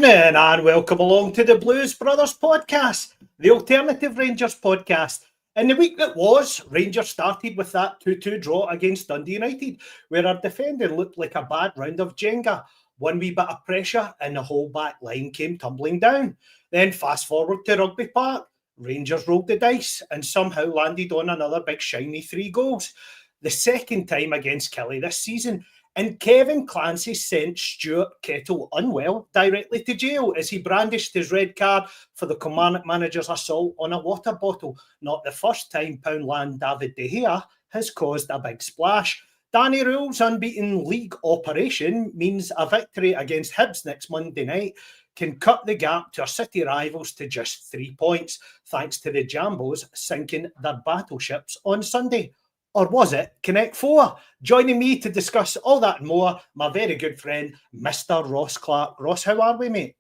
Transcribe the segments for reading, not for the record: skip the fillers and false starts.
evening and welcome along to the Blues Brothers podcast, the alternative Rangers podcast. In the week that was, Rangers started with that 2-2 draw against Dundee United, where our defending looked like a bad round of Jenga. One wee bit of pressure and the whole back line came tumbling down. Then fast forward to Rugby Park, Rangers rolled the dice and somehow landed on another big shiny 3 goals. The second time against Killie this season. And Kevin Clancy sent Stuart Kettle unwell directly to jail as he brandished his red card for the command manager's assault on a water bottle. Not the first time Poundland David De Gea has caused a big splash. Danny Rule's unbeaten league operation means a victory against Hibs next Monday night can cut the gap to our city rivals to just 3 points, thanks to the Jambos sinking their battleships on Sunday. Or was it Connect 4? Joining me to discuss all that and more, my very good friend, Mr. Ross Clark. Ross, how are we, mate?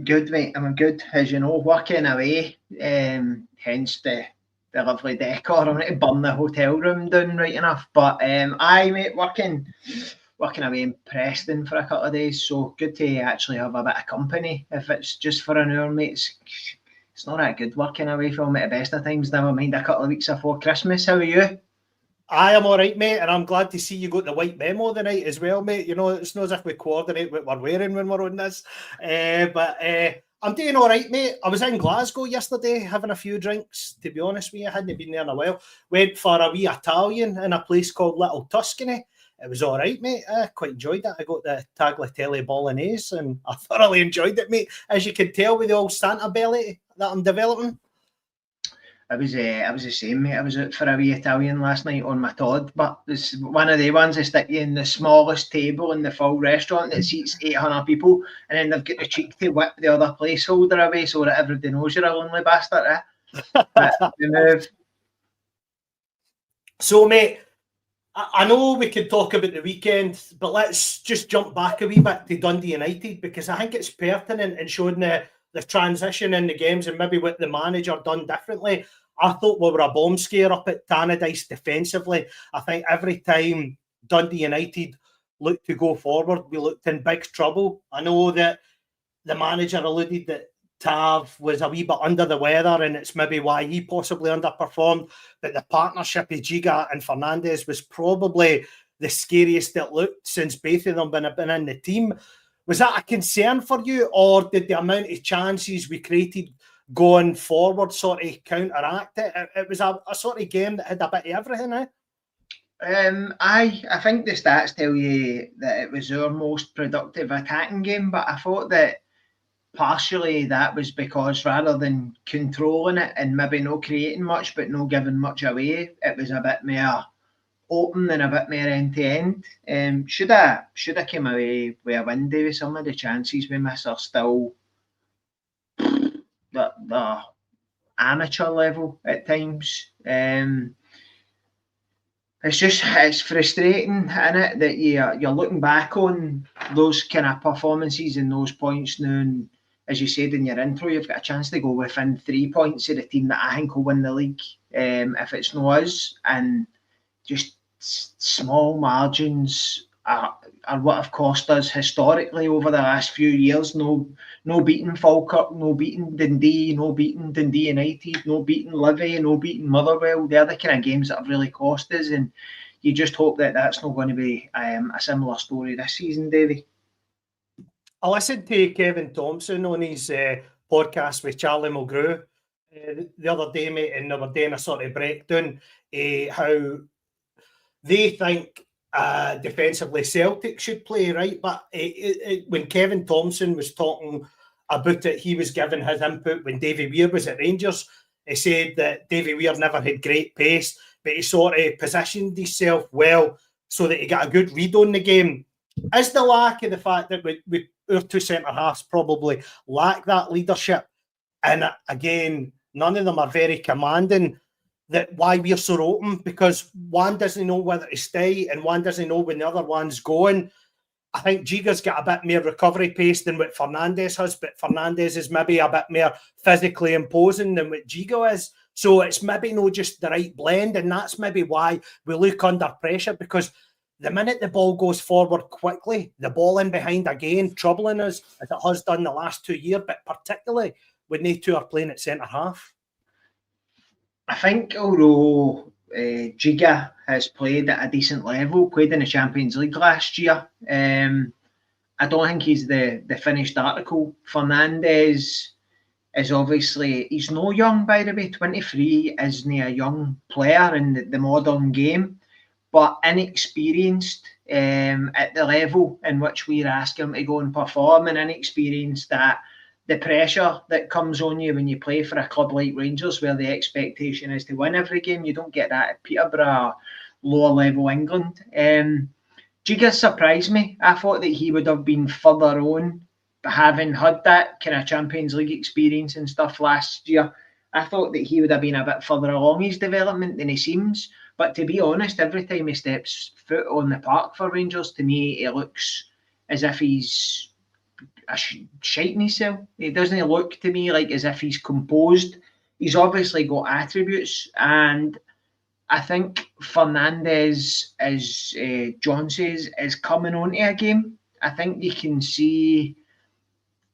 Good, mate. I'm good. As you know, working away, hence the lovely decor. I'm going to burn the hotel room down right enough. But mate, working away in Preston for a couple of days. So good to actually have a bit of company. If it's just for an hour, mate, it's not that good working away from at the best of times. Never mind a couple of weeks before Christmas. How are you? I am all right, mate, and I'm glad to see you got the white memo tonight as well, mate. You know, it's not as if we coordinate what we're wearing when we're on this. But I'm doing all right, mate. I was in Glasgow yesterday having a few drinks, to be honest with you. I hadn't been there in a while. Went for a wee Italian in a place called Little Tuscany. It was all right, mate. I quite enjoyed it. I got the tagliatelle bolognese and I thoroughly enjoyed it, mate. As you can tell with the old Santa belly that I'm developing. I was the same, mate. I was out for a wee Italian last night on my Todd, but it's one of the ones that stick you in the smallest table in the full restaurant that seats 800 people, and then they've got the cheek to whip the other placeholder away so that everybody knows you're a lonely bastard, eh? But the move. So, mate, I know we could talk about the weekend, but let's just jump back a wee bit to Dundee United, because I think it's pertinent in showing the transition in the games and maybe what the manager done differently. I thought we were a bomb scare up at Tannadice defensively. I think every time Dundee United looked to go forward, we looked in big trouble. I know that the manager alluded that Tav was a wee bit under the weather and it's maybe why he possibly underperformed, but the partnership of Giga and Fernandez was probably the scariest it looked since both of them been in the team. Was that a concern for you, or did the amount of chances we created going forward sort of counteract it? It was a sort of game that had a bit of everything, eh? I think the stats tell you that it was our most productive attacking game, but I thought that partially that was because rather than controlling it and maybe not creating much but not giving much away, it was a bit more open and a bit more end-to-end. Should I come away with a win, Davie? Some of the chances we miss are still the amateur level at times. It's frustrating, isn't it, that you're looking back on those kind of performances and those points now, and as you said in your intro, you've got a chance to go within 3 points of the team that I think will win the league, if it's not us, and just small margins are what have cost us historically over the last few years. No beating Falkirk, no beating Dundee, no beating Dundee United, no beating Livy, no beating Motherwell. They're the kind of games that have really cost us, and you just hope that that's not going to be a similar story this season, Davie. I listened to Kevin Thompson on his podcast with Charlie Mulgrew the other day, mate, and they were doing a sort of breakdown how they think defensively Celtic should play, right? But when Kevin Thompson was talking about it, he was giving his input when Davie Weir was at Rangers. He said that Davie Weir never had great pace, but he sort of positioned himself well so that he got a good read on the game. Is the lack of the fact that we our two centre-halves probably lack that leadership, and again, none of them are very commanding, that why we're so open? Because one doesn't know whether to stay and one doesn't know when the other one's going. I think Giga's got a bit more recovery pace than what Fernandez has, but Fernandez is maybe a bit more physically imposing than what Giga is. So it's maybe not just the right blend, and that's maybe why we look under pressure, because the minute the ball goes forward quickly, the ball in behind again, troubling us as it has done the last 2 years, but particularly when they two are playing at centre half. I think although Giga has played at a decent level, played in the Champions League last year, I don't think he's the finished article. Fernandes is obviously, he's no young, by the way, 23 isn't a young player in the modern game, but inexperienced at the level in which we're asking him to go and perform, and inexperienced at the pressure that comes on you when you play for a club like Rangers, where the expectation is to win every game. You don't get that at Peterborough, lower level England. Giga surprised me. I thought that he would have been further on, but having had that kind of Champions League experience and stuff last year, I thought that he would have been a bit further along his development than he seems. But to be honest, every time he steps foot on the park for Rangers, to me, it looks as if he's shiting himself. It doesn't look to me like as if he's composed. He's obviously got attributes, and I think Fernandes, as John says, is coming onto a game. I think you can see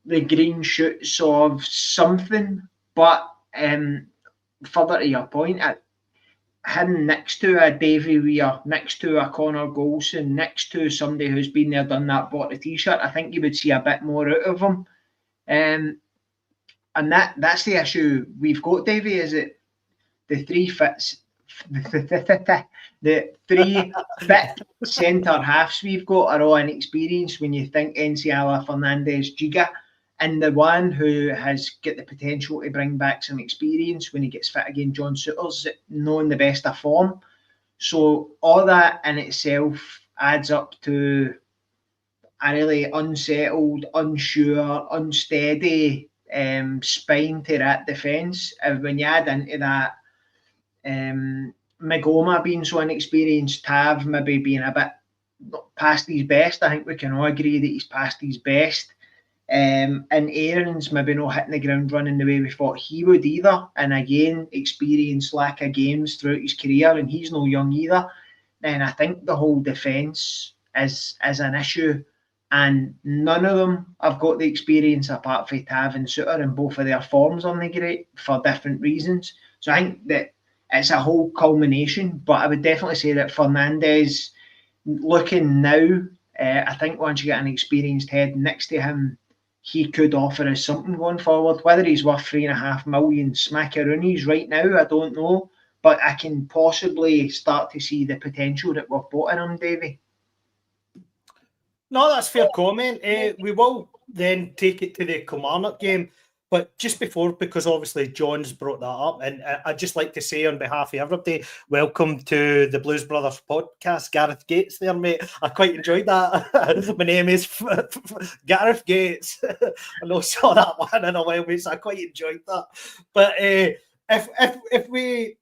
the green shoots of something, but further to your point, him next to a Davie Weir, next to a Connor Golson, next to somebody who's been there, done that, bought a t-shirt, I think you would see a bit more out of him. And that's the issue we've got, Davie, is that the three fit centre halves we've got are all inexperienced when you think Enciala, Fernandes, Giga, and the one who has got the potential to bring back some experience when he gets fit again, John Souttar's not in the best of form. So all that in itself adds up to a really unsettled, unsure, unsteady spine to that defence. When you add into that Magoma being so inexperienced, Tav maybe being a bit past his best, I think we can all agree that he's past his best. And Aaron's maybe not hitting the ground running the way we thought he would either. And again, experience lack of games throughout his career, and he's no young either. Then I think the whole defence is an issue, and none of them have got the experience apart from Tav and Souttar, and both of their forms aren't great for different reasons. So I think that it's a whole culmination, but I would definitely say that Fernandes, looking now, I think once you get an experienced head next to him, he could offer us something going forward. Whether he's worth $3.5 million smackaroonies right now, I don't know. But I can possibly start to see the potential that we've bought in him, Davie. No, that's fair comment. We will then take it to the Kilmarnock game. But just before, because obviously John's brought that up, and I'd just like to say on behalf of everybody, welcome to the Blues Brothers podcast. Gareth Gates there, mate. I quite enjoyed that. My name is Gareth Gates. I know saw that one in a while, mate, so I quite enjoyed that. But if we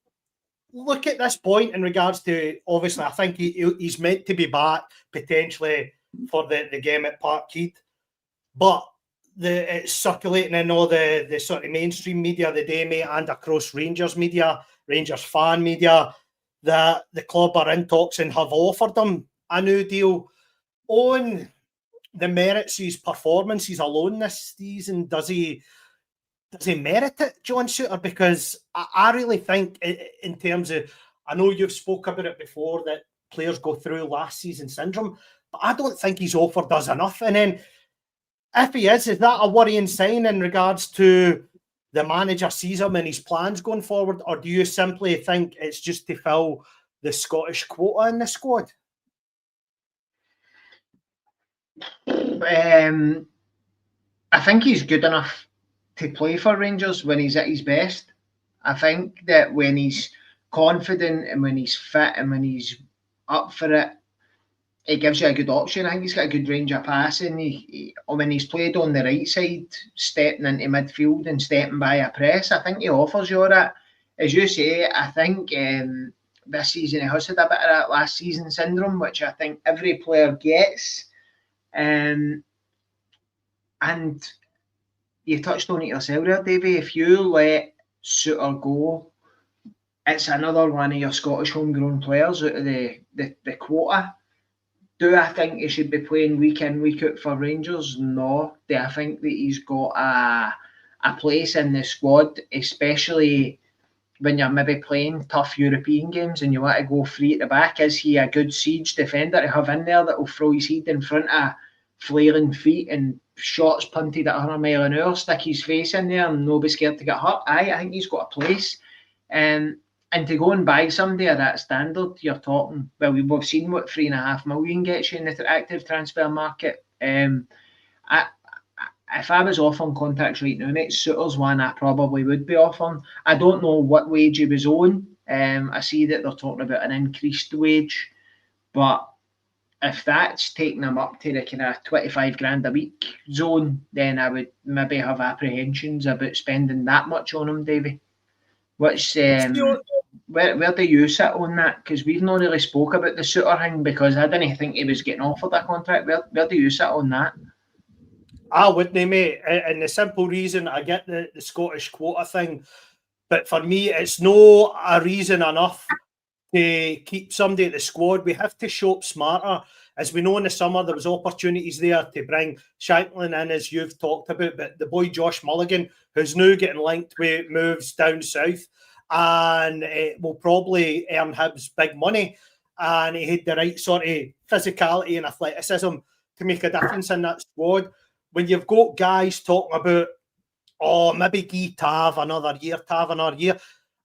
look at this point in regards to, obviously, I think he's meant to be back potentially for the game at Parkhead, but it's circulating in all the sort of mainstream media the day, mate, and across Rangers media, Rangers fan media, that the club are in talks and have offered him a new deal. On the merits of his performances alone this season, does he merit it, John Souttar? Because I really think in terms of, I know you've spoke about it before, that players go through last season syndrome, but I don't think his offer does enough. And then if he is that a worrying sign in regards to the manager sees him and his plans going forward, or do you simply think it's just to fill the Scottish quota in the squad? I think he's good enough to play for Rangers when he's at his best. I think that when he's confident and when he's fit and when he's up for it, it gives you a good option. I think he's got a good range of passing. When he's played on the right side, stepping into midfield and stepping by a press, I think he offers you all that. As you say, I think this season he has had a bit of that last season syndrome, which I think every player gets. And you touched on it yourself there, Davie. If you let Souttar go, it's another one of your Scottish homegrown players out of the quota. Do I think he should be playing week in, week out for Rangers? No. Do I think that he's got a place in the squad, especially when you're maybe playing tough European games and you want to go free at the back? Is he a good siege defender to have in there that will throw his head in front of flailing feet and shots punted at 100 mile an hour, stick his face in there and no be scared to get hurt? I think he's got a place. And to go and buy somebody at that standard, you're talking, well, we've seen what 3.5 million gets you in the active transfer market. If I was offering contracts right now, mate, Souttar's one I probably would be offering. I don't know what wage he was on. I see that they're talking about an increased wage, but if that's taking him up to the kind of 25 grand a week zone, then I would maybe have apprehensions about spending that much on him, Davie. What's where do you sit on that? Because we've not really spoke about the Souttar thing, because I didn't think he was getting offered a contract. Where do you sit on that? I wouldn't, mate. And the simple reason, I get the Scottish quota thing, but for me, it's no a reason enough to keep somebody at the squad. We have to show up smarter. As we know, in the summer, there was opportunities there to bring Shanklin in, as you've talked about, but the boy Josh Mulligan, who's now getting linked with moves down south, and will probably earn Hibs big money, and he had the right sort of physicality and athleticism to make a difference in that squad. When you've got guys talking about, oh, maybe give Tav another year,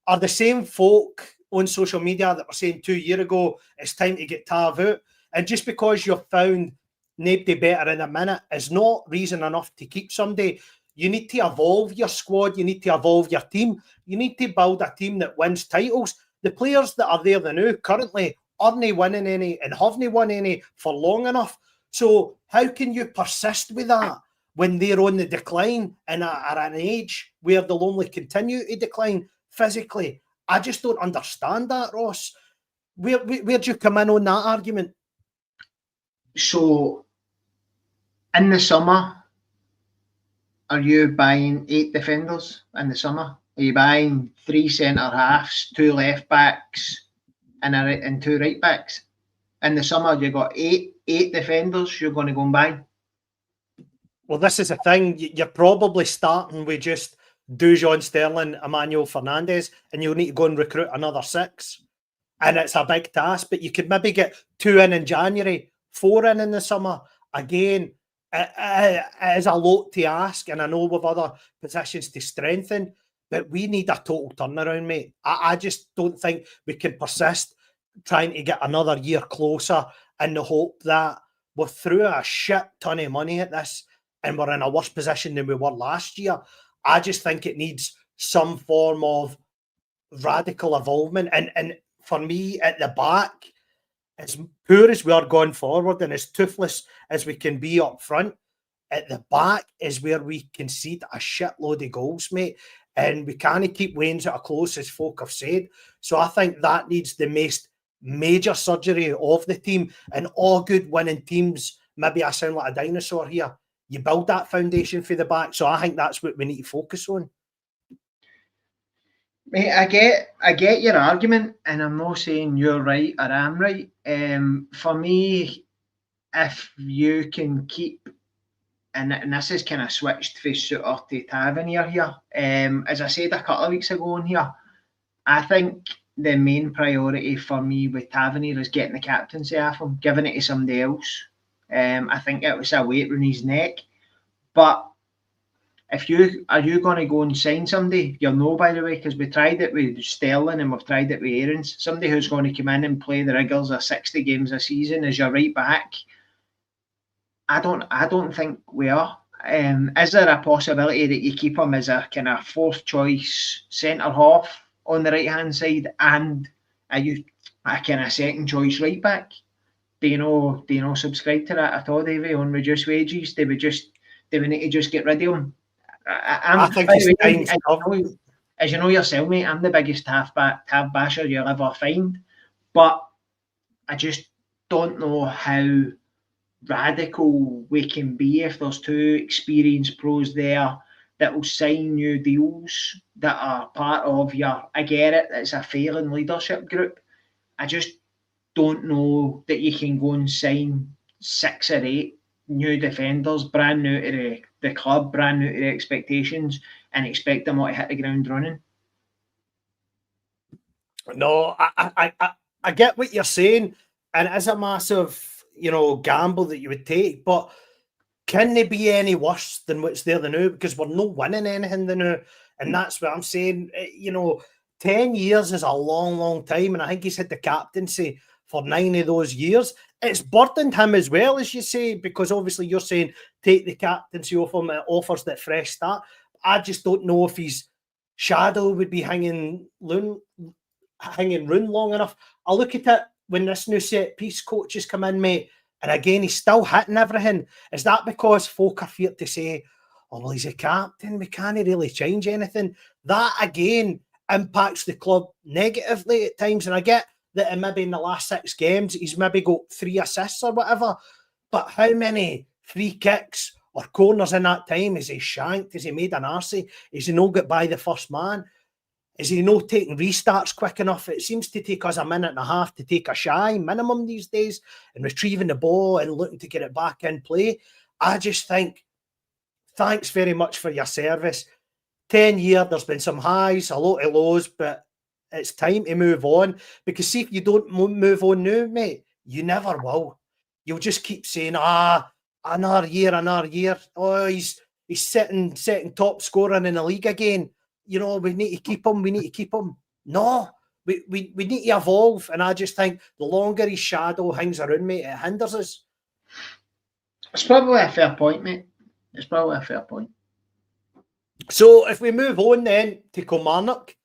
are the same folk on social media that were saying 2 years ago it's time to get Tav out. And just because you've found nobody better in a minute is not reason enough to keep somebody. You need to evolve your squad. You need to evolve your team. You need to build a team that wins titles. The players that are there now currently aren't winning any and haven't won any for long enough. So how can you persist with that when they're on the decline and are at an age where they'll only continue to decline physically? I just don't understand that, Ross. Where'd you come in on that argument? So, in the summer, are you buying 8 defenders in the summer? Are you buying 3 centre-halves, 2 left-backs and 2 right-backs? In the summer, you've got eight defenders you're going to go and buy. Well, this is the thing. You're probably starting with just Dujon, Sterling, Emmanuel Fernandez, and you'll need to go and recruit another 6. And it's a big task, but you could maybe get 2 in January, 4 in the summer. Again, it is a lot to ask, and I know we've other positions to strengthen, but we need a total turnaround, mate. I just don't think we can persist trying to get another year closer in the hope that we're through a shit ton of money at this and we're in a worse position than we were last year. I just think it needs some form of radical involvement. And for me, at the back, as poor as we are going forward and as toothless as we can be up front, at the back is where we concede a shitload of goals, mate. And we can't keep Wayne's at a close, as folk have said. So I think that needs the major surgery of the team. And all good winning teams, maybe I sound like a dinosaur here, you build that foundation for the back. So I think that's what we need to focus on. Mate, I get your argument, and I'm not saying you're right or I'm right. For me, if you can keep, and this is kind of switched from Souttar to Tavernier here. As I said a couple of weeks ago in here, I think the main priority for me with Tavernier is getting the captaincy off him, giving it to somebody else. I think it was a weight around his neck. But are you going to go and sign somebody? You'll know, by the way, because we tried it with Sterling and we've tried it with Aarons. Somebody who's going to come in and play the rigors of 60 games a season as your right back. I don't think we are. Is there a possibility that you keep him as a kind of 4th choice centre half on the right hand side, and are you a kind of 2nd choice right back? Do you know subscribe to that at all, Davie, on reduced wages? Do we need to just get rid of him? I think as you know yourself, mate, I'm the biggest Tav basher you'll ever find, but I just don't know how radical we can be if there's 2 experienced pros there that will sign new deals that are part of your, I get it, it's a failing leadership group. I just don't know that you can go and sign 6 or 8 new defenders, brand new to the club, brand new to the expectations, and expect them all to hit the ground running. No, I get what you're saying, and it is a massive, gamble that you would take, but can they be any worse than what's there the now? Because we're not winning anything the now, and that's what I'm saying. 10 years is a long, long time, and I think he's had the captaincy for 9 of those years. It's burdened him as well, as you say, because obviously you're saying take the captaincy off him, it offers that fresh start. I just don't know if his shadow would be hanging round long enough. I look at it when this new set piece coaches come in, mate, and again he's still hitting everything. Is that because folk are feared to say, oh well, he's a captain, we can't really change anything? That again impacts the club negatively at times, and I get that maybe in the last 6 games he's maybe got 3 assists or whatever, but how many free kicks or corners in that time has he shanked? Has he made an arsey? Has he not got by the first man? Is he not taking restarts quick enough? It seems to take us a minute and a half to take a shy minimum these days, and retrieving the ball and looking to get it back in play. I just think, thanks very much for your service. 10 years, there's been some highs, a lot of lows, but it's time to move on. Because see, if you don't move on now, mate, you never will. You'll just keep saying, another year. Oh, he's sitting top scoring in the league again. We need to keep him. No, we need to evolve. And I just think the longer his shadow hangs around, mate, it hinders us. It's probably a fair point, mate. It's probably a fair point. So if we move on then to Kilmarnock,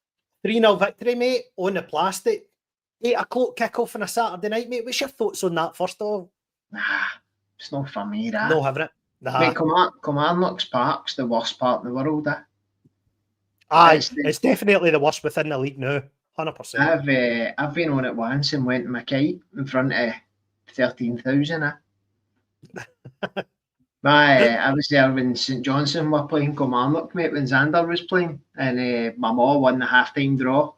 3-0 victory, mate, on the plastic. 8 o'clock kickoff on a Saturday night, mate. What's your thoughts on that, first of all? It's not for me, that. No, having it. Mate, Kilmarnock's Park's the worst part in the world, Aye, it's definitely the worst within the league now, 100%. I've been on it once and went to my kite in front of 13,000. I was there when St Johnstone were playing Kilmarnock, mate, when Xander was playing, and my mom won the half-time draw,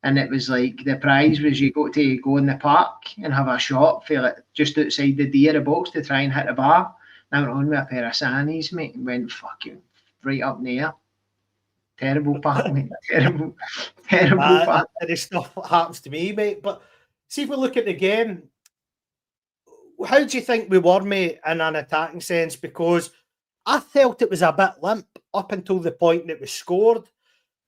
and it was like the prize was you got to go in the park and have a shot for like just outside the D of the box to try and hit the bar. And I went on with a pair of sannies, mate, and went fucking right up in the air. Terrible part, mate. Terrible part. This stuff happens to me, mate. But see, if we look at the game, how do you think we were, mate, in an attacking sense? Because I felt it was a bit limp up until the point that it was scored.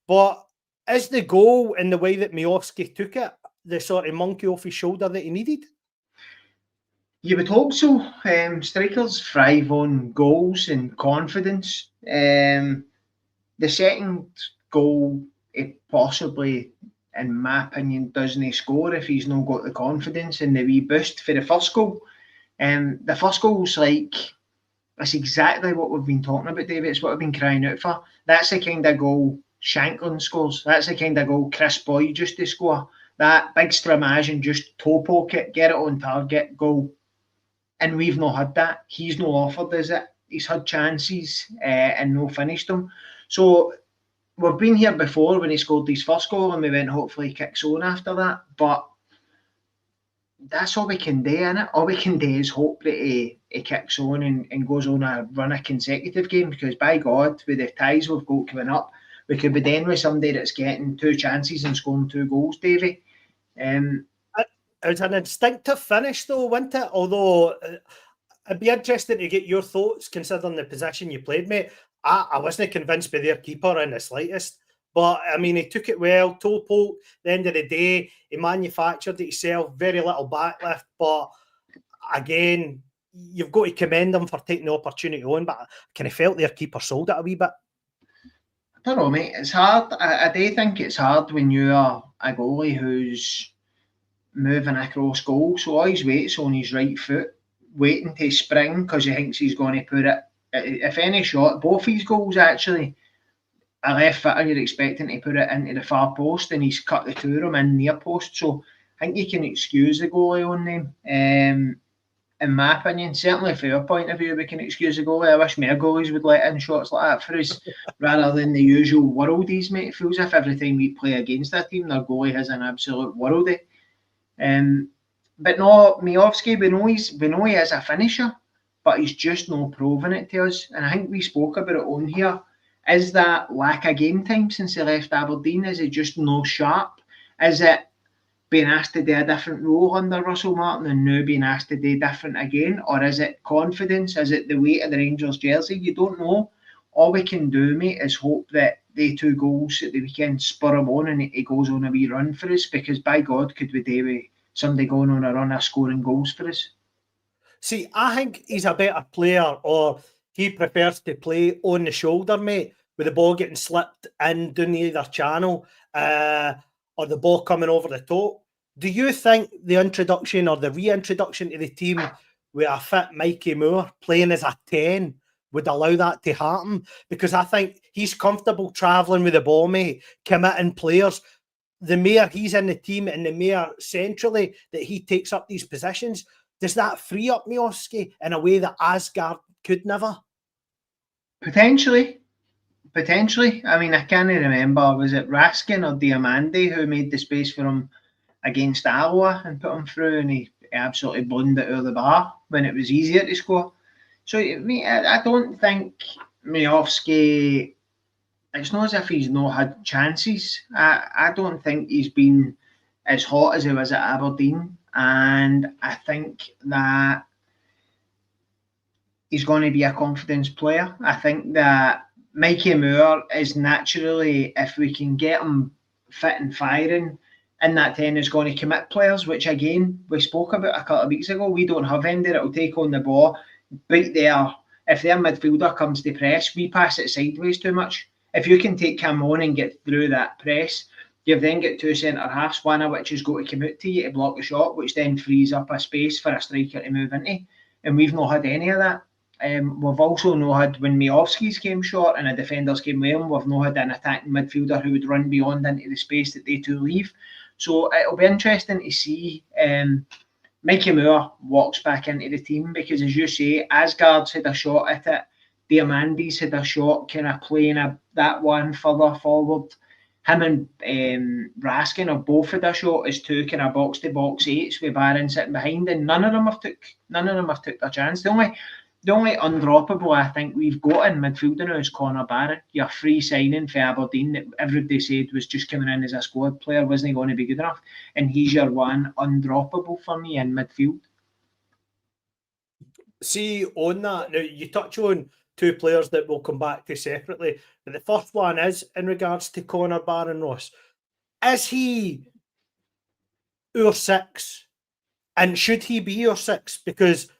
But is the goal and the way that Miovski took it the sort of monkey off his shoulder that he needed? You would hope so. Strikers thrive on goals and confidence. The second goal, it possibly, in my opinion, doesn't score if he's not got the confidence and the wee boost for the first goal. The first goal's like, that's exactly what we've been talking about, David. It's what I've been crying out for. That's the kind of goal Shanklin scores. That's the kind of goal Chris Boyd used to score. That big stramage and just toe poke it, get it on target, goal. And we've not had that. He's not offered us it. He's had chances and no finished them. So we've been here before when he scored his first goal and we went, hopefully he kicks on after that. But that's all we can do, innit? All we can do is hope that he kicks on and goes on a run of consecutive games, because by God, with the ties we've got coming up, we could be dealing with somebody that's getting 2 chances and scoring 2 goals, Davie. It was an instinctive finish though, wasn't it? Although it'd be interesting to get your thoughts considering the position you played, mate. I wasn't convinced by their keeper in the slightest. But, I mean, he took it well, toe poke. At the end of the day, he manufactured it himself, very little backlift. But, again, you've got to commend him for taking the opportunity on. But I kind of felt their keeper sold it a wee bit. I don't know, mate. It's hard. I do think it's hard when you're a goalie who's moving across goal. So all his weight's on his right foot, waiting to spring because he thinks he's going to put it. If any shot, both his goals actually, a left footer, you're expecting to put it into the far post, and he's cut the 2 of them in near post. So I think you can excuse the goalie on them. In my opinion, certainly from your point of view, we can excuse the goalie. I wish more goalies would let in shots like that for us, rather than the usual worldies, mate. It feels as if every time we play against a team, their goalie has an absolute worldie. but no, Miovski, we know he is a finisher, but he's just not proven it to us. And I think we spoke about it on here. Is that lack of game time since he left Aberdeen? Is he just no sharp? Is it being asked to do a different role under Russell Martin and now being asked to do different again? Or is it confidence? Is it the weight of the Rangers jersey? You don't know. All we can do, mate, is hope that they 2 goals at the weekend spur him on and he goes on a wee run for us, because by God, could we do with somebody going on a run of scoring goals for us? See, I think he's a better player, or he prefers to play on the shoulder, mate, with the ball getting slipped in down the either channel, or the ball coming over the top. Do you think the introduction or the reintroduction to the team with a fit Mikey Moore playing as a 10 would allow that to happen? Because I think he's comfortable travelling with the ball, mate, committing players. The more he's in the team and the more centrally that he takes up these positions, does that free up Miovski in a way that Asgard could never? Potentially. I mean, I can't remember, was it Raskin or Diamandi who made the space for him against Alloa and put him through, and he absolutely blundered it out of the bar when it was easier to score. So I don't think Miovski, it's not as if he's not had chances. I don't think he's been as hot as he was at Aberdeen, and I think that he's going to be a confidence player. I think that Mikey Moore is naturally, if we can get him fit and firing, in that 10 is going to commit players, which again, we spoke about a couple of weeks ago. We don't have any that will take on the ball, right there. If their midfielder comes to press, we pass it sideways too much. If you can take him on and get through that press, you've then got 2 centre halves, one of which has got to come out to you to block the shot, which then frees up a space for a striker to move into. And we've not had any of that. We've also not had, when Miovski's came short and the defenders came with him, we've not had an attacking midfielder who would run beyond into the space that they 2 leave. So it'll be interesting to see Mikey Moore walks back into the team, because, as you say, Asgard's had a shot at it. Diamandi's had a shot kind of playing that one further forward. Him and Raskin have both had a shot as 2 kind of box-to-box 8s with Barron sitting behind, and none of them have took their chance. The only undroppable I think we've got in midfield now is Connor Barron. Your free signing for Aberdeen that everybody said was just coming in as a squad player, wasn't going to be good enough. And he's your one undroppable for me in midfield. See, on that, now you touch on 2 players that we'll come back to separately. But the first one is in regards to Connor Barron, Ross. Is he our 6? And should he be our 6? Because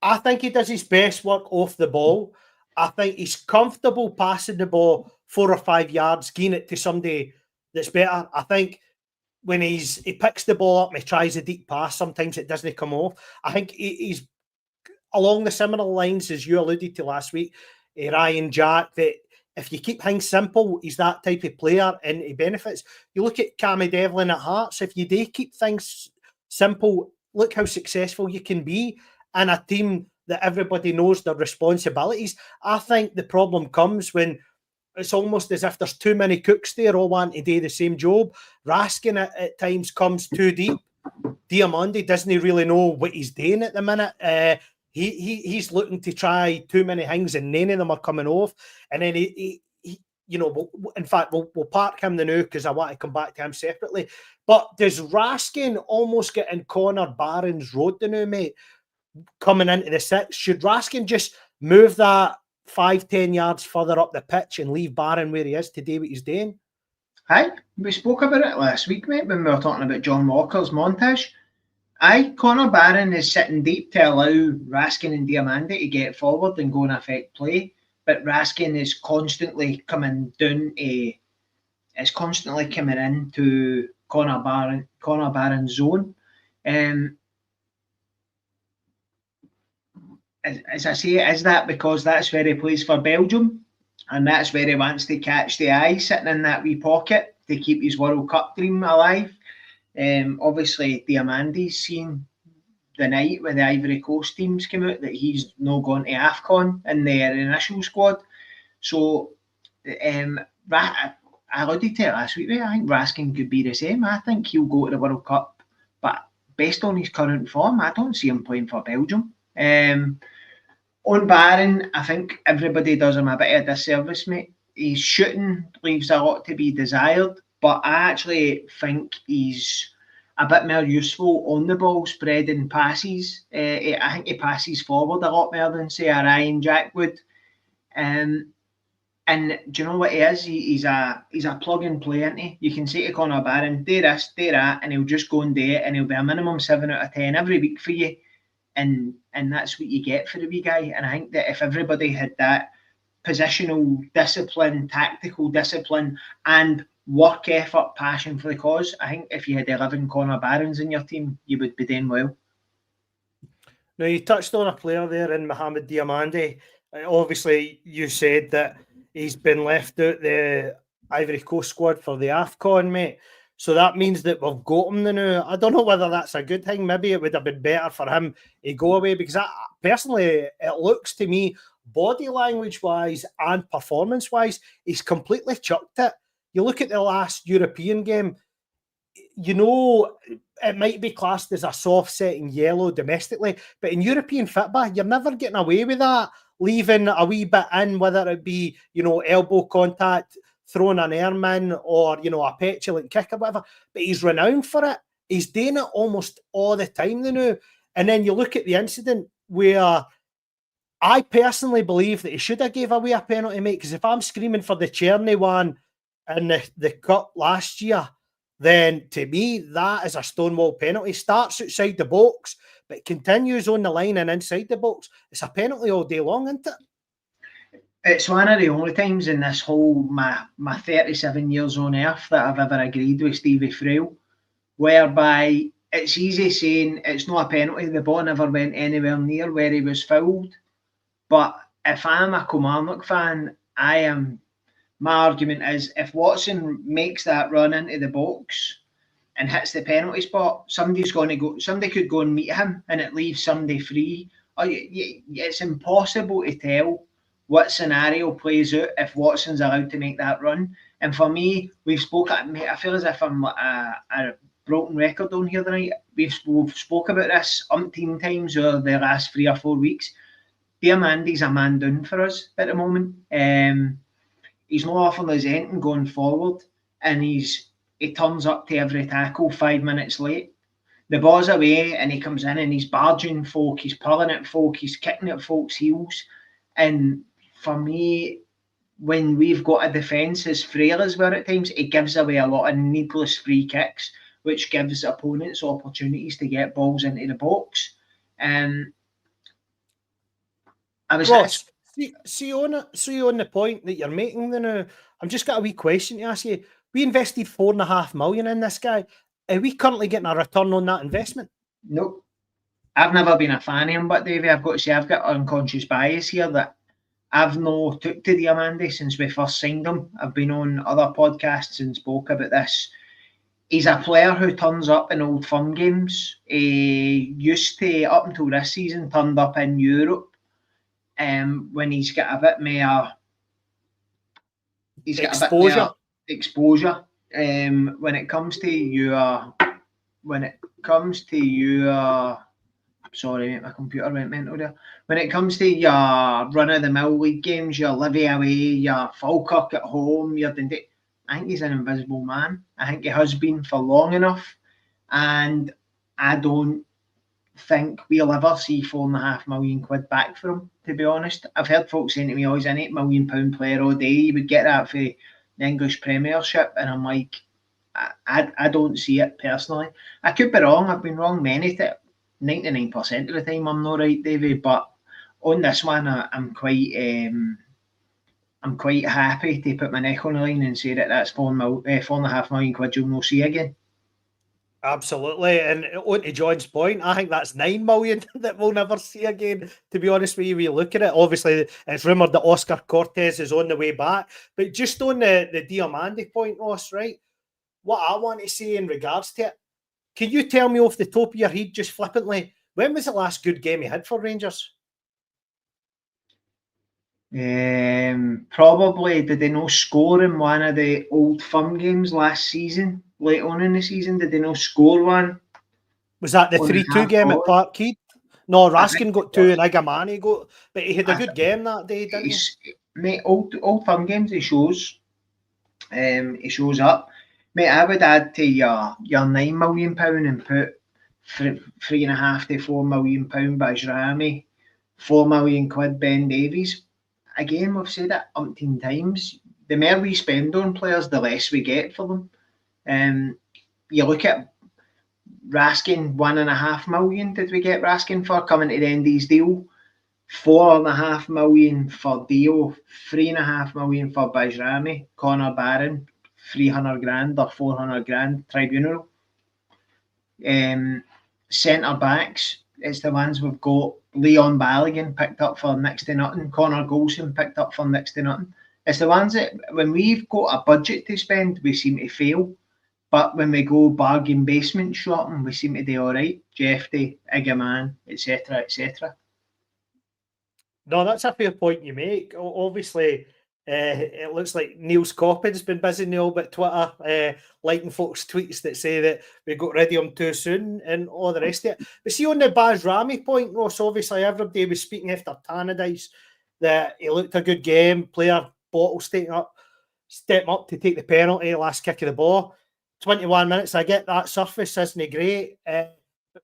I think he does his best work off the ball. I think he's comfortable passing the ball 4 or 5 yards, getting it to somebody that's better. I think when he picks the ball up and he tries a deep pass, sometimes it doesn't come off. I think he's along the similar lines as you alluded to last week, Ryan Jack, that if you keep things simple, he's that type of player and he benefits. You look at Cammy Devlin at Hearts, if you do keep things simple, look how successful you can be in a team that everybody knows their responsibilities. I think the problem comes when it's almost as if there's too many cooks there all wanting to do the same job. Raskin at times comes too deep. Diamandi doesn't really know what he's doing at the minute. He's looking to try too many things and none of them are coming off. And then he in fact, we'll park him the now because I want to come back to him separately. But does Raskin almost get in Connor Barron's road the now, mate? Coming into the 6, should Raskin just move that 5-10 yards further up the pitch and leave Barron where he is to do what he's doing? Aye, we spoke about it last week, mate, when we were talking about John Walker's montage. Aye, Connor Barron is sitting deep to allow Raskin and Diamandi to get forward and go and affect play, but Raskin is constantly coming down is constantly coming into Connor Barron's zone. As I say, is that because that's where he plays for Belgium and that's where he wants to catch the eye, sitting in that wee pocket to keep his World Cup dream alive? Obviously, Diamandi's seen the night when the Ivory Coast teams came out that he's not gone to AFCON in their initial squad. So, I alluded to it last week, I think Raskin could be the same. I think he'll go to the World Cup, but based on his current form, I don't see him playing for Belgium. On Barron, I think everybody does him a bit of a disservice, mate. His shooting leaves a lot to be desired, but I actually think he's a bit more useful on the ball, spreading passes. I think he passes forward a lot more than, say, a Ryan Jack would. And do you know what he is? He's a plug and play, isn't he? You can say to Conor Barron, do this, do that, and he'll just go and do it, and he'll be a minimum 7 out of 10 every week for you. And that's what you get for the wee guy. And I think that if everybody had that positional discipline, tactical discipline, and work effort, passion for the cause, I think if you had 11 Conor Barrons in your team, you would be doing well. Now, you touched on a player there in Mohamed Diamande. Obviously, you said that he's been left out the Ivory Coast squad for the AFCON, mate. So that means that we've got him now. I don't know whether that's a good thing. Maybe it would have been better for him to go away, because personally, it looks to me, body language-wise and performance-wise, he's completely chucked it. You look at the last European game, you know, it might be classed as a soft setting yellow domestically, but in European football, you're never getting away with that, leaving a wee bit in, whether it be, you know, elbow contact, throwing an airman, or, you know, a petulant kick or whatever. But he's renowned for it. He's doing it almost all the time now. And then you look at the incident where I personally believe that he should have gave away a penalty, mate, because if I'm screaming for the Czerny one in the cup last year, then to me, that is a stonewall penalty. Starts outside the box, but continues on the line and inside the box. It's a penalty all day long, isn't it? It's one of the only times in this whole my 37 years on earth that I've ever agreed with Stevie Frail, whereby it's easy saying it's not a penalty, the ball never went anywhere near where he was fouled. But if I'm a Kilmarnock fan, my argument is if Watson makes that run into the box and hits the penalty spot, somebody could go and meet him, and it leaves somebody free. It's impossible to tell what scenario plays out if Watson's allowed to make that run. And for me, I feel as if I'm a broken record on here tonight. We've spoke about this umpteen times over the last 3 or 4 weeks. Diamandi's a man down for us at the moment. He's not offering us anything going forward, and he turns up to every tackle 5 minutes late. The ball's away, and he comes in and he's barging folk, he's pulling at folk, he's kicking at folks' heels. And for me, when we've got a defence as frail as we're at times, it gives away a lot of needless free kicks, which gives opponents opportunities to get balls into the box. Ross, see on the point that you're making now, I've just got a wee question to ask you. We invested $4.5 million in this guy. Are we currently getting a return on that investment? Nope. I've never been a fan of him, but Davie, I've got to say I've got unconscious bias here that I've no took to Diamande since we first signed him. I've been on other podcasts and spoke about this. He's a player who turns up in Old Firm games. He used to, up until this season, turned up in Europe. When he's got a bit more, exposure. When it comes to sorry, mate, my computer went mental there. When it comes to your run-of-the-mill league games, your Livy away, your Falkirk at home, I think he's an invisible man. I think he has been for long enough, and I don't think we'll ever see £4.5 million back for him, to be honest. I've heard folks saying to me, he's an £8 million player all day. You would get that for the English Premiership, and I'm like, I don't see it personally. I could be wrong. I've been wrong 99% of the time. I'm not right, Davie, but on this one, I'm quite happy to put my neck on the line and say that that's £4.5 million you'll not see again. Absolutely, and on to John's point, I think that's $9 million that we'll never see again, to be honest with you. We look at it, obviously it's rumoured that Oscar Cortez is on the way back, but just on the Diamande point, Ross, right, what I want to say in regards to it, can you tell me off the top of your head, just flippantly, when was the last good game he had for Rangers? Probably, did they not score in one of the Old Firm games last season? Late on in the season, did they not score one? Was that the 3-2 game at Parkhead? No, Raskin got 2 and Igamani got, but he had a good game that day, didn't he? Mate, old firm games he shows up. Mate, I would add to your £9 million and put £3.5 to £4 million Bajrami, £4 million Ben Davies. Again, we've said it umpteen times. The more we spend on players, the less we get for them. You look at Raskin, £1.5 million did we get Raskin for coming to the end of his deal? £4.5 million for Dio, £3.5 million for Bajrami, Connor Barron, 300 grand or 400 grand tribunal. Centre backs, it's the ones we've got. Leon Balogun picked up for next to nothing. Connor Golson picked up for next to nothing. It's the ones that when we've got a budget to spend, we seem to fail. But when we go bargain basement shopping, we seem to do all right. Jeffy, Igaman, etc., etc. No, that's a fair point you make. Obviously, it looks like Neil's Coppin's been busy now, but Twitter, liking folks' tweets that say that we got rid of him too soon and all the rest of it. But see, on the Bajrami point, Ross, obviously everybody was speaking after Tannadice that he looked a good game. Player Bottle stepping up to take the penalty, last kick of the ball. 21 minutes, I get that surface isn't great. But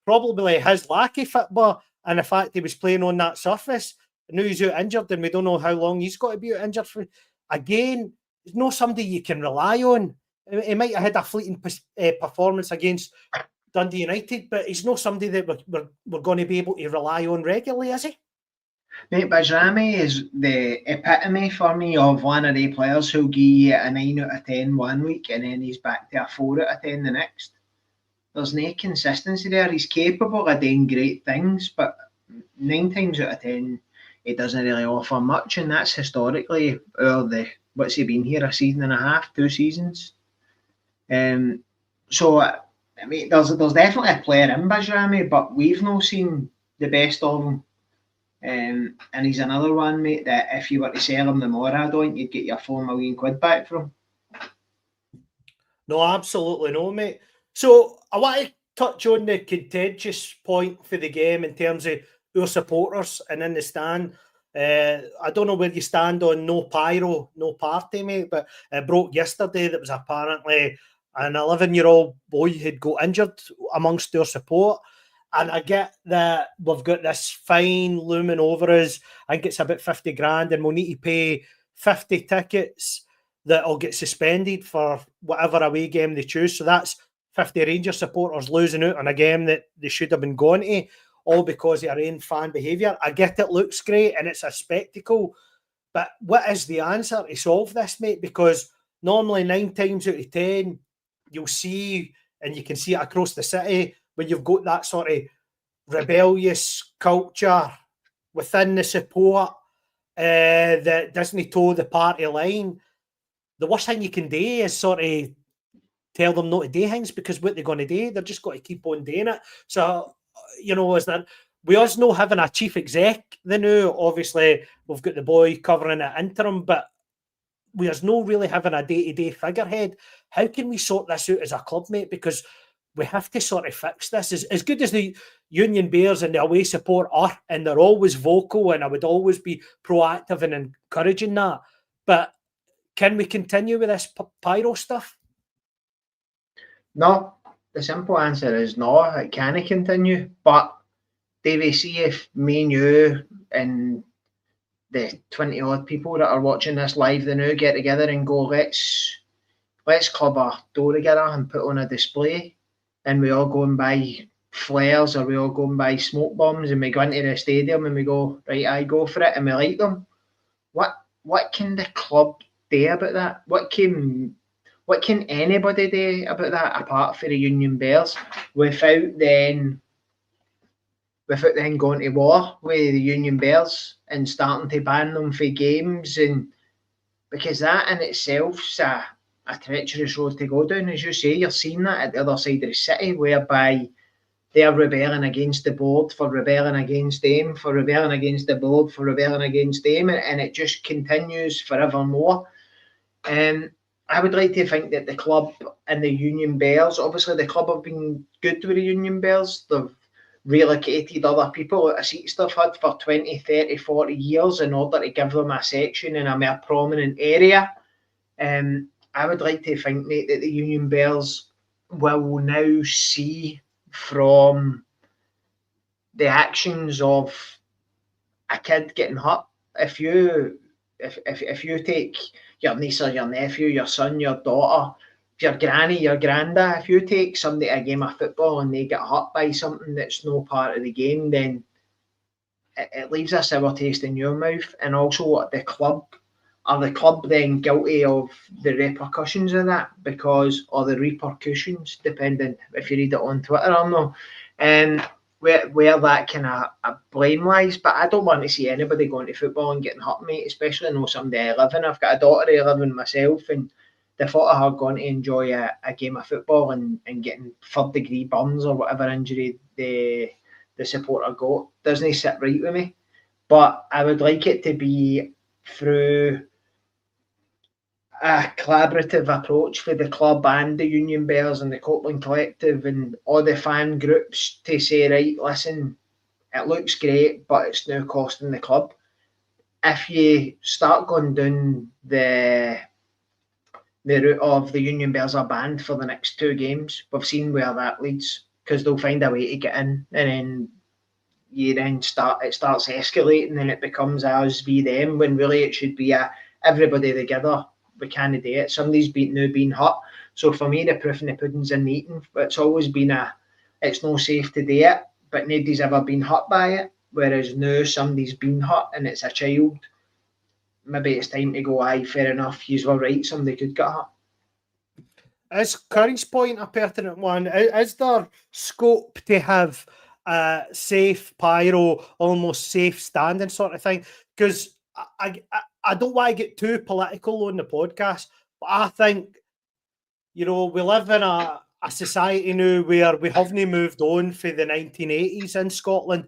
probably his lack of football and the fact he was playing on that surface. Now he's out injured and we don't know how long he's got to be out injured for. Again, he's not somebody you can rely on. He might have had a fleeting performance against Dundee United, but he's not somebody that we're going to be able to rely on regularly, is he? Mate, Bajrami is the epitome for me of one of the players who'll give you a 9 out of 10 one week and then he's back to a 4 out of 10 the next. There's no consistency there. He's capable of doing great things, but 9 times out of 10, he doesn't really offer much, and that's historically what's he been here, a season and a half, 2 seasons. So I mean, there's definitely a player in Bajrami, but we've not seen the best of him. And he's another one, mate, that if you were to sell him the Morad, you'd get your £4 million back from. No, absolutely no, mate. So I want to touch on the contentious point for the game in terms of our supporters and in the stand. I don't know where you stand on no pyro, no party, mate, but it broke yesterday that was apparently an 11-year-old boy had got injured amongst their support. And I get that we've got this fine looming over us. I think it's about 50 grand and we'll need to pay 50 tickets that'll get suspended for whatever away game they choose. So that's 50 Rangers supporters losing out on a game that they should have been going to, all because of their own fan behaviour. I get it looks great and it's a spectacle, but what is the answer to solve this, mate? Because normally 9 times out of 10, you'll see, and you can see it across the city, when you've got that sort of rebellious culture within the support that doesn't toe the party line, the worst thing you can do is sort of tell them not to do things, because what they're going to do, they're just got to keep on doing it. So, you know, is that we us not having a chief exec the new, obviously we've got the boy covering it interim, but we us not really having a day-to-day figurehead. How can we sort this out as a club, mate? Because we have to sort of fix this. As good as the Union Bears and the away support are, and they're always vocal, and I would always be proactive and encouraging that, but can we continue with this pyro stuff? No, the simple answer is no, it can't continue. But Davie, see if me and you and the 20 odd people that are watching this live, they now get together and go, let's club a door together and put on a display, and we all go and buy flares, or we all go and buy smoke bombs, and we go into the stadium and we go, right, I go for it, and we light them. What can the club do about that? What can anybody do about that apart from the Union Bears, without then going to war with the Union Bears and starting to ban them for games? And because that in itself's a treacherous road to go down. As you say, you're seeing that at the other side of the city, whereby they're rebelling against the board for rebelling against them, for rebelling against the board for rebelling against them, and it just continues forevermore. I would like to think that the club and the Union Bears, obviously the club have been good with the Union Bears. They've relocated other people out of seats they've had for 20, 30, 40 years in order to give them a section in a more prominent area. I would like to think, mate, that the Union Bears will now see from the actions of a kid getting hurt. If you take your niece or your nephew, your son, your daughter, your granny, your granda, if you take somebody to a game of football and they get hurt by something that's no part of the game, then it leaves a sour taste in your mouth. And also the club then guilty of the repercussions of that, or the repercussions, depending if you read it on Twitter or not. Where that kind of blame lies. But I don't want to see anybody going to football and getting hurt, mate, especially I know somebody I live in. I've got a daughter I live in myself, and the thought of her going to enjoy a game of football and getting third-degree burns or whatever injury the supporter got doesn't sit right with me. But I would like it to be through a collaborative approach for the club and the Union Bears and the Copeland Collective and all the fan groups to say, right, listen, it looks great, but it's now costing the club. If you start going down the route of the Union Bears are banned for the next 2 games, we've seen where that leads, because they'll find a way to get in, and then it starts escalating and it becomes us v them, when really it should be everybody together. We can't do it. Somebody's now been hurt. So for me, the proof in the pudding's in the eating. It's always been it's no safe to do it, but nobody's ever been hurt by it. Whereas now somebody's been hurt and it's a child. Maybe it's time to go, aye, fair enough, you were right, somebody could get hurt. Is Curry's point a pertinent one? Is there scope to have a safe pyro, almost safe standing sort of thing? Because I don't want to get too political on the podcast, but I think, we live in a society now where we haven't moved on for the 1980s in Scotland.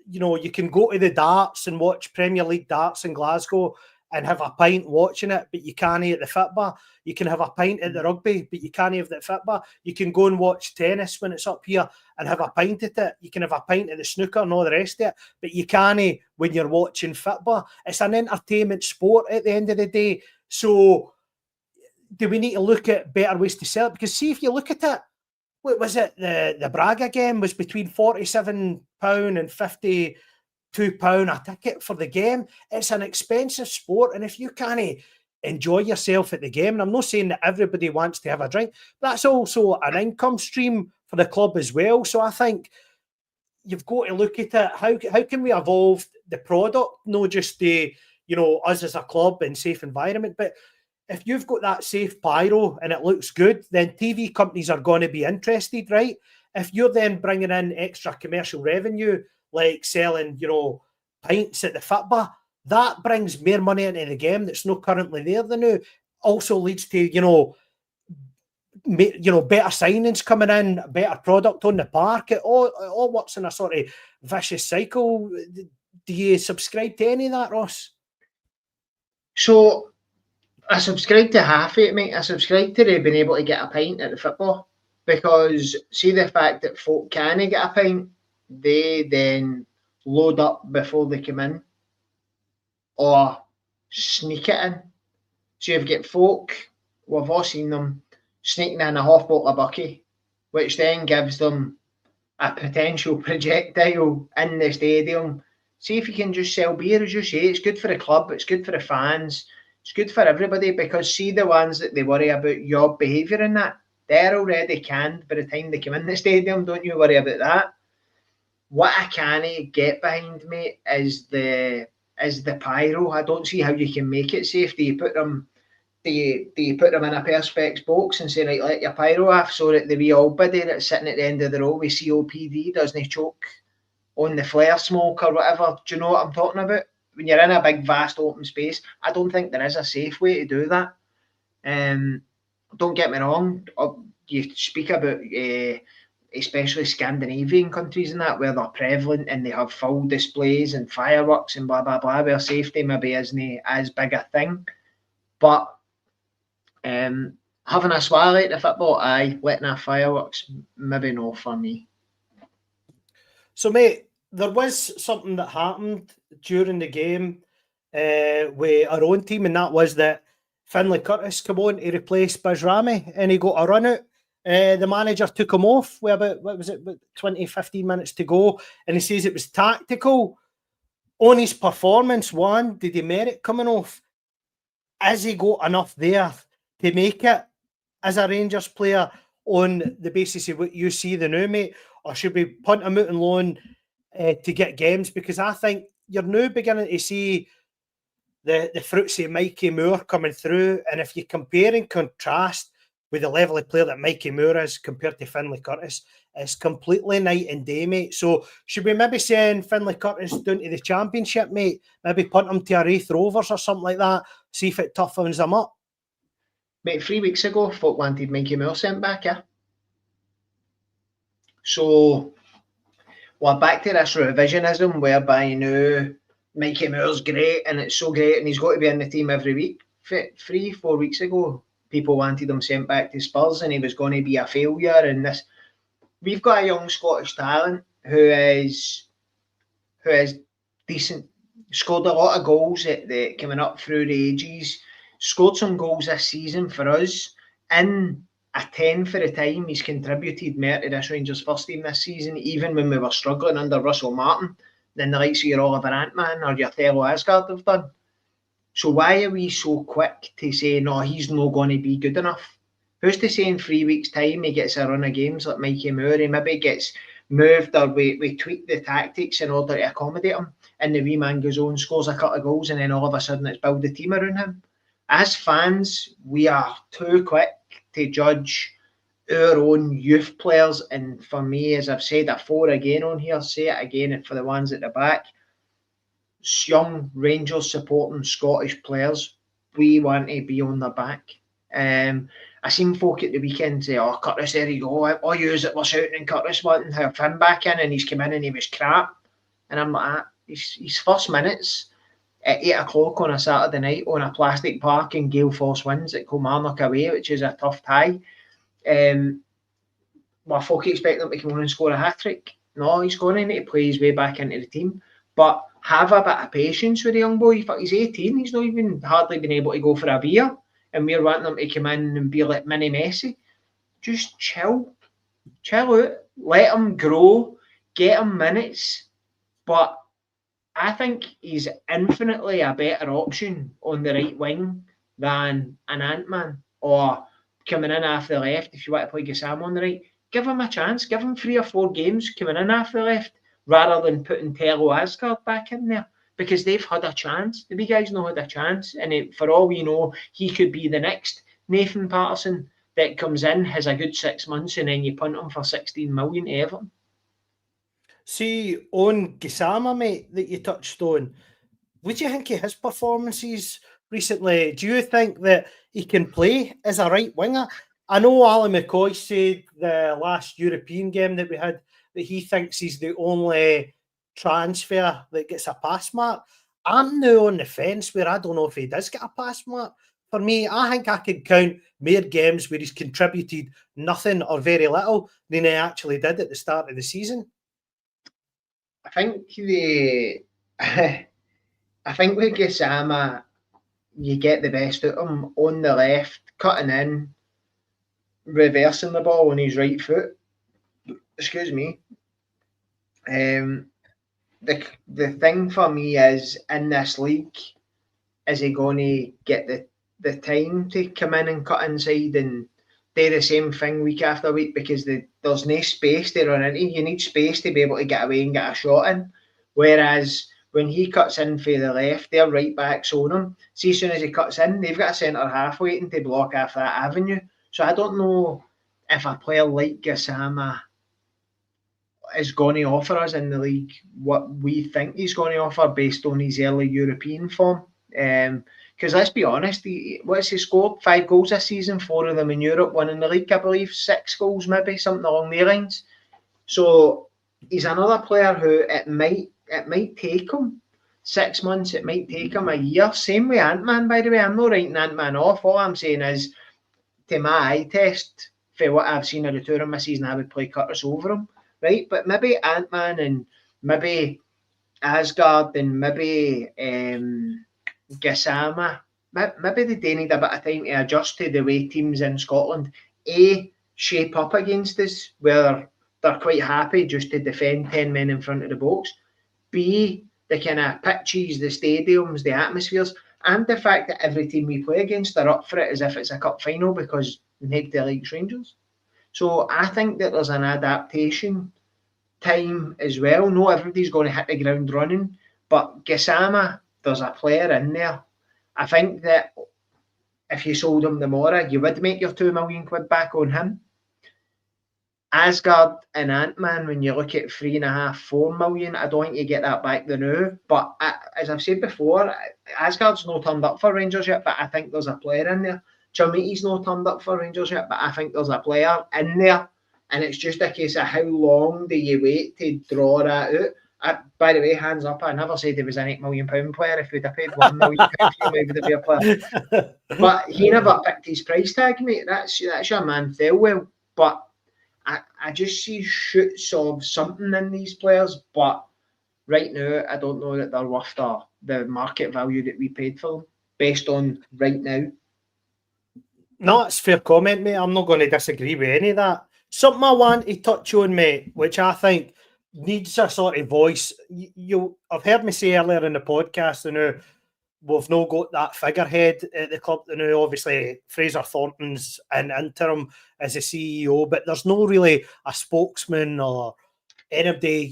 You can go to the darts and watch Premier League darts in Glasgow and have a pint watching it, but you can't at the football. You can have a pint at the rugby, but you can't have the football. You can go and watch tennis when it's up here and have a pint at it. You can have a pint at the snooker and all the rest of it, but you can't when you're watching football. It's an entertainment sport at the end of the day. So do we need to look at better ways to sell it? Because see, if you look at it, what was it? The Braga game was between £47 and £52 a ticket for the game. It's an expensive sport, and if you can't enjoy yourself at the game, and I'm not saying that everybody wants to have a drink, but that's also an income stream for the club as well. So I think you've got to look at it. How can we evolve the product, not just us as a club and safe environment, but if you've got that safe pyro and it looks good, then TV companies are going to be interested, right? If you're then bringing in extra commercial revenue, like selling, pints at the football, that brings more money into the game that's not currently there than now. Also leads to, better signings coming in, better product on the park. It all works in a sort of vicious cycle. Do you subscribe to any of that, Ross? So I subscribe to half of it, mate. I subscribe to being able to get a pint at the football, because see the fact that folk can get a pint, they then load up before they come in or sneak it in. So you've got folk, we've all seen them, sneaking in a half bottle of bucky, which then gives them a potential projectile in the stadium. See if you can just sell beer, as you say. It's good for the club, it's good for the fans, it's good for everybody, because see the ones that they worry about your behaviour in that, they're already canned by the time they come in the stadium. Don't you worry about that. What I can't get behind, mate, is the pyro. I don't see how you can make it safe. Do you put them in a perspex box and say, right, let your pyro off, so that the wee old biddy that's sitting at the end of the row with COPD doesn't choke on the flare smoke or whatever? Do you know what I'm talking about? When you're in a big, vast, open space, I don't think there is a safe way to do that. Don't get me wrong. You speak about especially Scandinavian countries and that, where they're prevalent and they have full displays and fireworks and blah, blah, blah, where safety maybe isn't as big a thing. But Having a swallow at the football, aye. Letting off fireworks, maybe no for me. So, mate, there was something that happened during the game with our own team, and that was that Finlay Curtis came on to replace Bajrami, and he got a run out. The manager took him off with about 20, 15 minutes to go, and he says it was tactical. On his performance, one, did he merit coming off? Has he got enough there to make it as a Rangers player on the basis of what you see the new, mate? Or should we punt him out on loan to get games? Because I think you're now beginning to see the fruits of Mikey Moore coming through. And if you compare and contrast with the level of player that Mikey Moore is compared to Finlay Curtis, it's completely night and day, mate. So should we maybe send Finlay Curtis down to the Championship, mate? Maybe punt him to a Wraith Rovers or something like that, see if it toughens him up? Mate, 3 weeks ago, folk wanted Mikey Moore sent back, yeah? So we're back to this revisionism whereby now Mikey Moore's great and it's so great and he's got to be in the team every week. 3-4 weeks ago, people wanted him sent back to Spurs and he was going to be a failure. And this, we've got a young Scottish talent who is decent, scored a lot of goals coming up through the ages, scored some goals this season for us. In a 10 for the time, he's contributed more to this Rangers first team this season, even when we were struggling under Russell Martin, than the likes of your Oliver Antman or your Thello Asgard have done. So why are we so quick to say, no, he's not going to be good enough? Who's to say in 3 weeks' time he gets a run of games like Mikey Moore, he maybe gets moved or we tweak the tactics in order to accommodate him, and the wee man goes on, scores a couple of goals, and then all of a sudden it's build a team around him. As fans, we are too quick to judge our own youth players, and for me, as I've said before again on here, say it again for the ones at the back, young Rangers supporting Scottish players, we want to be on their back. I seen folk at the weekend say, oh, Curtis, there you go, all yous that were shouting and Curtis wanting to have him back in, and he's come in and he was crap. And I'm like, his first minutes at 8 o'clock on a Saturday night on a plastic park in Gale Force Winds at Kilmarnock away, which is a tough tie. Well, folk expect him to come on and score a hat-trick. No, he's going to need to play his way back into the team. But have a bit of patience with the young boy. He's 18, he's not even hardly been able to go for a beer. And we're wanting him to come in and be like mini Messi. Just chill out, let him grow, get him minutes. But I think he's infinitely a better option on the right wing than an Ant-Man or coming in off the left if you want to play Gassam on the right. Give him a chance, give him 3 or 4 games coming in off the left rather than putting Thello Asgard back in there, because they've had a chance. The big guys know had a chance, and for all we know, he could be the next Nathan Patterson that comes in, has a good 6 months, and then you punt him for 16 million to Everton. See, on Gassama, mate, that you touched on, what do you think of his performances recently? Do you think that he can play as a right winger? I know Alan McCoy said the last European game that we had that he thinks he's the only transfer that gets a pass mark. I'm now on the fence where I don't know if he does get a pass mark. For me, I think I can count more games where he's contributed nothing or very little than he actually did at the start of the season. I think with Gassama, you get the best out of him on the left, cutting in, reversing the ball on his right foot. Excuse me. The thing for me is, in this league, is he going to get the time to come in and cut inside and do the same thing week after week, because there's no space to run into. You need space to be able to get away and get a shot in. Whereas when he cuts in for the left, their right backs on him. See, as soon as he cuts in, they've got a centre half waiting to block off that avenue. So I don't know if a player like Gassama is going to offer us in the league what we think he's going to offer based on his early European form. Because let's be honest, he scored 5 goals this season, 4 of them in Europe, 1 in the league, I believe, 6 goals maybe, something along the lines. So he's another player who it might take him 6 months, it might take him a year. Same with Ant-Man, by the way. I'm not writing Ant-Man off. All I'm saying is to my eye test, for what I've seen of the two of them this season, I would play Curtis over him, right? But maybe Ant-Man and maybe Asgard and maybe Gassama, maybe they do need a bit of time to adjust to the way teams in Scotland shape up against us, where they're quite happy just to defend 10 men in front of the box. B, the kind of pitches, the stadiums, the atmospheres, and the fact that every team we play against are up for it as if it's a cup final because nobody likes Rangers. So I think that there's an adaptation time as well. No, everybody's going to hit the ground running, but Gassama, there's a player in there. I think that if you sold him tomorrow, you would make your £2 million back on him. Asgard and Ant-Man, when you look at 3.5, 4 million, I don't think you get that back the now. But as I've said before, Asgard's not turned up for Rangers yet, but I think there's a player in there. Chamiti's not turned up for Rangers yet, but I think there's a player in there. And it's just a case of how long do you wait to draw that out. By the way, hands up, I never said he was an £8 million player. If we'd have paid £1 million, he would have been a player. But he never picked his price tag, mate. That's your man Thelwell. But I just see shoots of something in these players, but right now I don't know that they're worth the market value that we paid for them, based on right now. No, it's a fair comment, mate. I'm not going to disagree with any of that. Something I want to touch on, mate, which I think needs a sort of voice. I've heard me say earlier in the podcast, we've not got that figurehead at the club. Obviously, Fraser Thornton's in interim as a CEO, but there's no really a spokesman or anybody,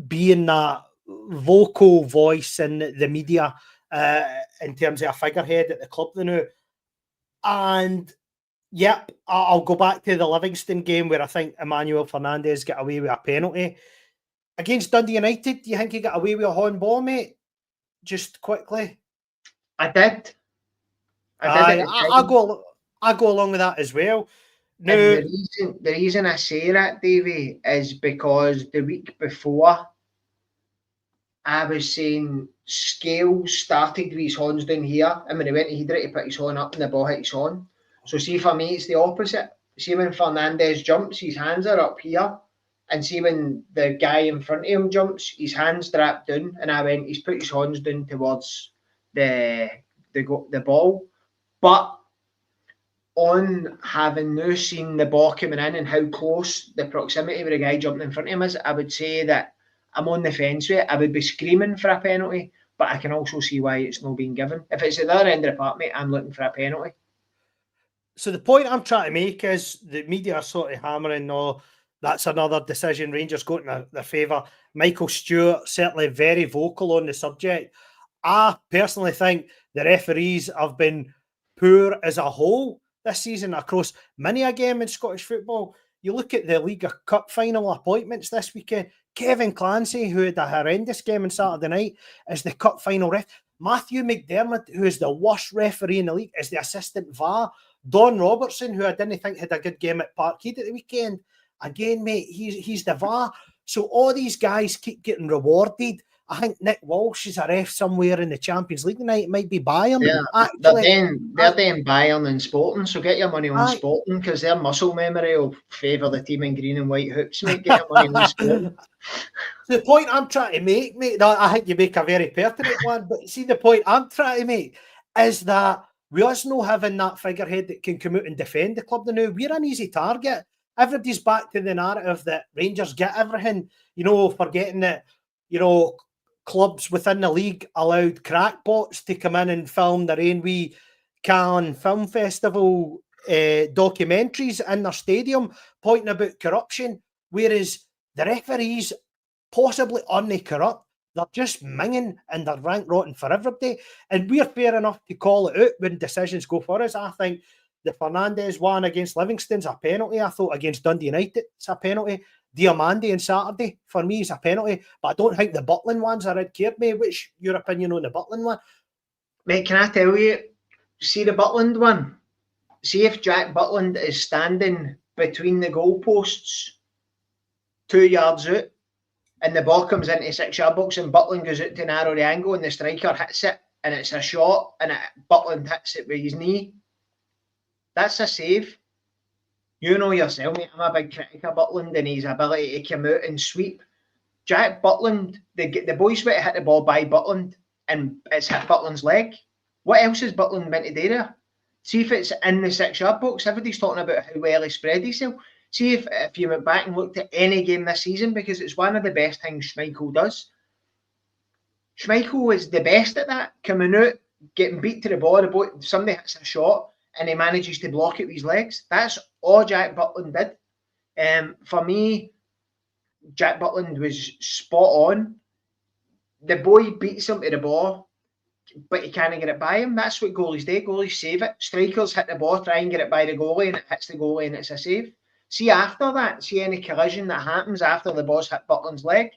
being that vocal voice in the media in terms of a figurehead at the club. And yep, I'll go back to the Livingston game where I think Emmanuel Fernandez got away with a penalty. Against Dundee United, do you think he got away with a handball, mate? Just quickly. I did. I go along with that as well. Now, and the reason I say that, Davie, is because the week before I was saying Scales started with his horns down here, and when he went to Hydra, he put his horn up and the ball hit his horn. So see, for me, it's the opposite. See, when Fernandez jumps, his hands are up here, and see when the guy in front of him jumps, his hands drop down, and he's put his horns down towards the ball. But on having now seen the ball coming in and how close the proximity where the guy jumping in front of him is, I would say that I'm on the fence with it. I would be screaming for a penalty, but I can also see why it's not being given. If it's at the other end of the park, mate, I'm looking for a penalty. So the point I'm trying to make is the media are sort of hammering, that's another decision Rangers got in their favour. Michael Stewart, certainly very vocal on the subject. I personally think the referees have been poor as a whole this season across many a game in Scottish football. You look at the League Cup final appointments this weekend. Kevin Clancy, who had a horrendous game on Saturday night, is the cup final ref. Matthew McDermott, who is the worst referee in the league, is the assistant VAR. Don Robertson, who I didn't think had a good game at Parkhead at the weekend, again, mate, he's the VAR. So all these guys keep getting rewarded. I think Nick Walsh is a ref somewhere in the Champions League tonight. It might be Bayern. Yeah, actually. They're doing Bayern and Sporting, so get your money on Sporting because their muscle memory will favour the team in green and white hoops, mate. Get your money on Sporting. The point I'm trying to make, mate, I think you make a very pertinent one, but see, the point I'm trying to make is that we us not having that figurehead that can come out and defend the club now. We're an easy target. Everybody's back to the narrative that Rangers get everything, forgetting that, clubs within the league allowed crackpots to come in and film their own wee Cannes Film Festival documentaries in their stadium pointing about corruption, whereas the referees possibly aren't corrupt. They're just minging and they're rank rotten for everybody. And we're fair enough to call it out when decisions go for us. I think the Fernandez one against Livingston's a penalty. I thought against Dundee United it's a penalty. Diamandi on Saturday, for me, is a penalty. But I don't think the Butland one's a red card, mate. What's your opinion on the Butland one? Mate, can I tell you, see the Butland one? See if Jack Butland is standing between the goalposts 2 yards out and the ball comes into 6-yard box and Butland goes out to narrow the angle and the striker hits it and it's a shot and Butland hits it with his knee. That's a save. You know yourself, mate, I'm a big critic of Butland and his ability to come out and sweep. Jack Butland, the boys went to hit the ball by Butland and it's hit Butland's leg. What else is Butland meant to do there? See if it's in the 6-yard box. Everybody's talking about how well he spread himself. See if you went back and looked at any game this season, because it's one of the best things Schmeichel does. Schmeichel is the best at that, coming out, getting beat to the ball, somebody hits a shot and he manages to block it with his legs. That's all Jack Butland did. For me, Jack Butland was spot on. The boy beats him to the ball, but he can't get it by him. That's what goalies do. Goalies save it. Strikers hit the ball, try and get it by the goalie, and it hits the goalie and it's a save. See after that, see any collision that happens after the ball's hit Butland's leg,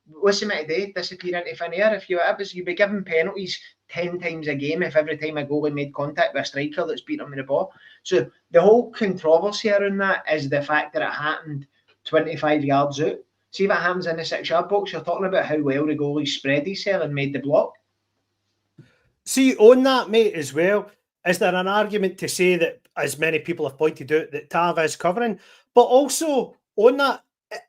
what's the meant to do? Disappear into thin air. If you'd be given penalties 10 times a game if every time a goalie made contact with a striker that's beat him with the ball. So the whole controversy around that is the fact that it happened 25 yards out. See if it happens in the 6-yard box, you're talking about how well the goalie spread himself and made the block. See, on that, mate, as well, is there an argument to say that, as many people have pointed out, that Tav is covering? But also, on that,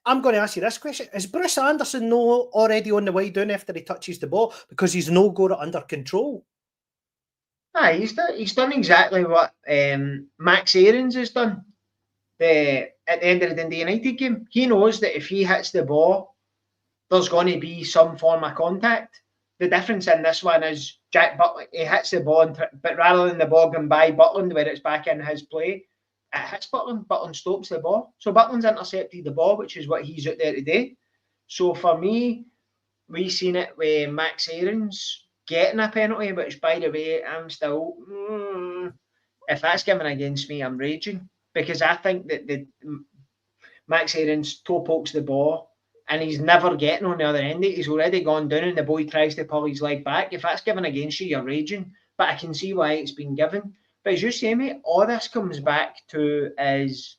I'm going to ask you this question. Is Bruce Anderson already on the way down after he touches the ball because he's no got it under control? Aye, he's done exactly what Max Aarons has done at the end of the Dundee United game. He knows that if he hits the ball, there's going to be some form of contact. The difference in this one is Jack Butland, he hits the ball, but rather than the ball going by Butland where it's back in his play, it hits Butland. Butland stops the ball. So Butland's intercepted the ball, which is what he's out there to do. So for me, we've seen it with Max Aarons getting a penalty, which, by the way, I'm still... if that's given against me, I'm raging. Because I think that Max Aarons toe pokes the ball and he's never getting on the other end. He's already gone down and the boy tries to pull his leg back. If that's given against you, you're raging. But I can see why it's been given. But as you say, mate, all this comes back to is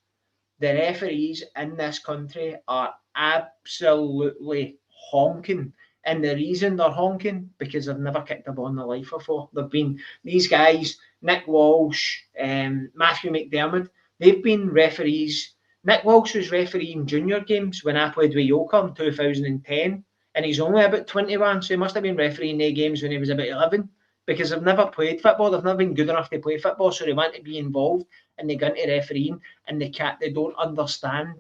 the referees in this country are absolutely honking. And the reason they're honking, because they've never kicked a ball in their life before. They've been, these guys, Nick Walsh, Matthew McDermott, they've been referees. Nick Walsh was refereeing junior games when I played with Yoker in 2010, and he's only about 21, so he must have been refereeing their games when he was about 11, because they've never played football, they've never been good enough to play football, so they want to be involved, and they go into refereeing, and they don't understand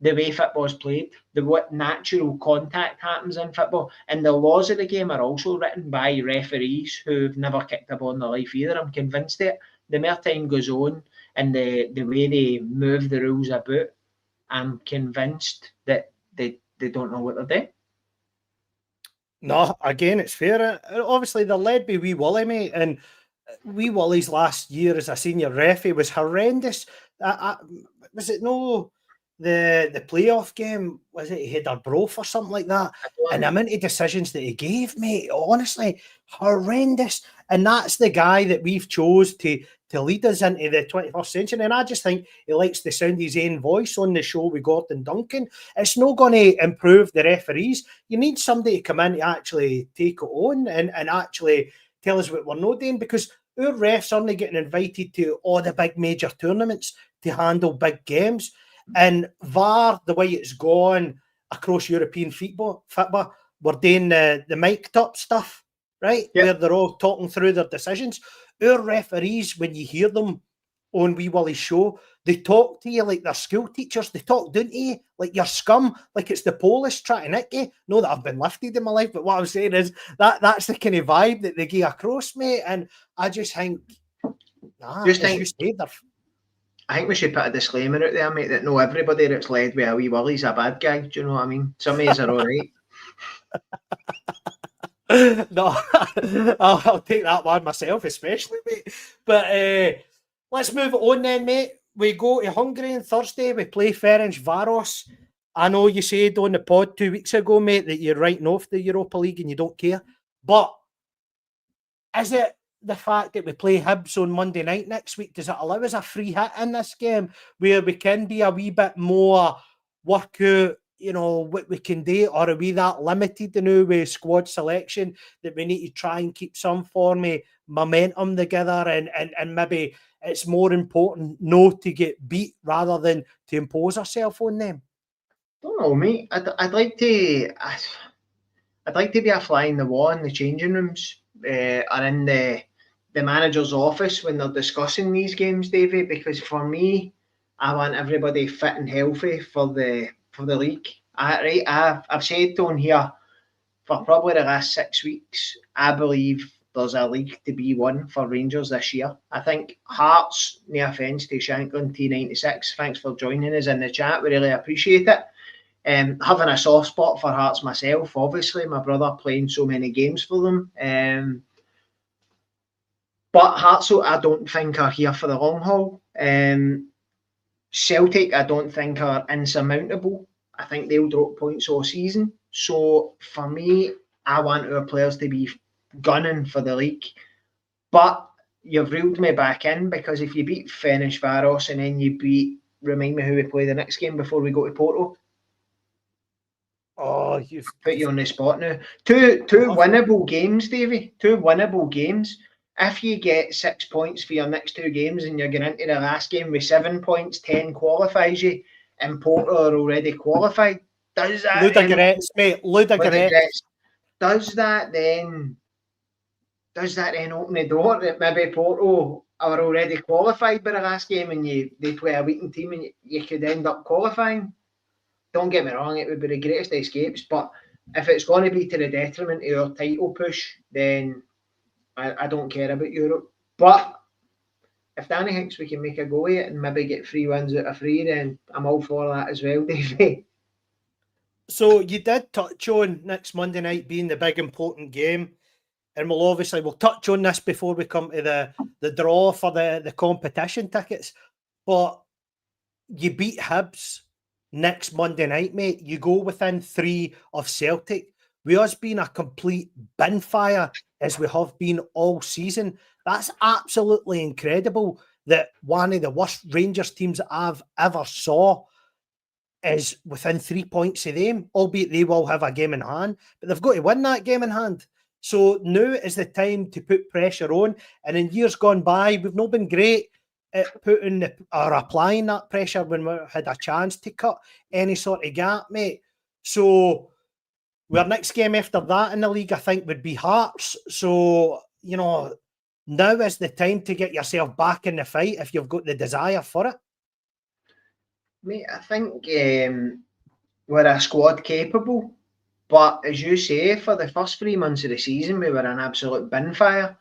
the way football's played, what natural contact happens in football, and the laws of the game are also written by referees who've never kicked a ball in their life either. I'm convinced that the more time goes on, and the way they move the rules about, I'm convinced that they don't know what they're doing. No, again, it's fair. Obviously, they're led by Wee Wally, mate, and Wee Wally's last year as a senior referee was horrendous. Was it no the playoff game? Was it he had a broth or something like that? And the amount of decisions that he gave, mate, honestly, horrendous. And that's the guy that we've chose to lead us into the 21st century. And I just think he likes the sound of his own voice on the show with Gordon Duncan. It's not going to improve the referees. You need somebody to come in to actually take it on and actually tell us what we're not doing, because our refs aren't getting invited to all the big major tournaments to handle big games. And VAR, the way it's gone across European football, we're doing the mic'd up stuff, right? Yep. Where they're all talking through their decisions. Our referees, when you hear them on Wee Wally's show, they talk to you like they're school teachers. They talk down to you like you're scum, like it's the police trying to nick you. No, that I've been lifted in my life, but what I'm saying is that's the kind of vibe that they give across, mate. And I just think, I think we should put a disclaimer out there, mate, that no everybody that's led with a Wee Wally's a bad guy. Do you know what I mean? Some of us are all right. No, I'll take that one myself, especially, mate. But let's move on then, mate. We go to Hungary on Thursday. We play Ferencváros. I know you said on the pod 2 weeks ago, mate, that you're writing off the Europa League and you don't care. But is it the fact that we play Hibs on Monday night next week? Does it allow us a free hit in this game where we can be a wee bit more workout, you know, what we can do, or are we that limited now with squad selection that we need to try and keep some form of momentum together and maybe it's more important not to get beat rather than to impose ourselves on them? Don't know, mate. I'd like to be a fly in the wall in the changing rooms or in the manager's office when they're discussing these games, Davie, because for me, I want everybody fit and healthy for the league. I've said on here for probably the last 6 weeks, I believe there's a league to be won for Rangers this year. I think Hearts, no offence to Shanklin T96, thanks for joining us in the chat. We really appreciate it. Having a soft spot for Hearts myself, obviously, my brother playing so many games for them. But Hearts, I don't think are here for the long haul. Celtic, I don't think are insurmountable. I think they'll drop points all season. So for me, I want our players to be gunning for the league. But you've reeled me back in, because if you beat Ferencvaros and then you remind me who we play the next game before we go to Porto. Oh, you've put you on the spot now. Two winnable games, Davie. 2 winnable games. If you get 6 points for your next 2 games and you're going into the last game with 7 points, 10 qualifies you, and Porto are already qualified. Does that Ludogorets, mate. Ludogorets. Does that then open the door that maybe Porto are already qualified by the last game and they play a weakened team and you could end up qualifying? Don't get me wrong, it would be the greatest escapes, but if it's going to be to the detriment of our title push, then I don't care about Europe. But if Danny thinks we can make a go of it and maybe get 3 wins out of 3, then I'm all for that as well, Davey. So you did touch on next Monday night being the big important game, and we'll touch on this before we come to the draw for the competition tickets. But you beat Hibs next Monday night, mate. You go within 3 of Celtic. We us been a complete bin fire as we have been all season. That's absolutely incredible that one of the worst Rangers teams that I've ever saw is within 3 points of them, albeit they will have a game in hand, but they've got to win that game in hand. So now is the time to put pressure on. And in years gone by, we've not been great at putting or applying that pressure when we had a chance to cut any sort of gap, mate. So our next game after that in the league, I think, would be Hearts. So, now is the time to get yourself back in the fight if you've got the desire for it. Mate, I think we're a squad capable, but as you say, for the first 3 months of the season, we were an absolute bin fire.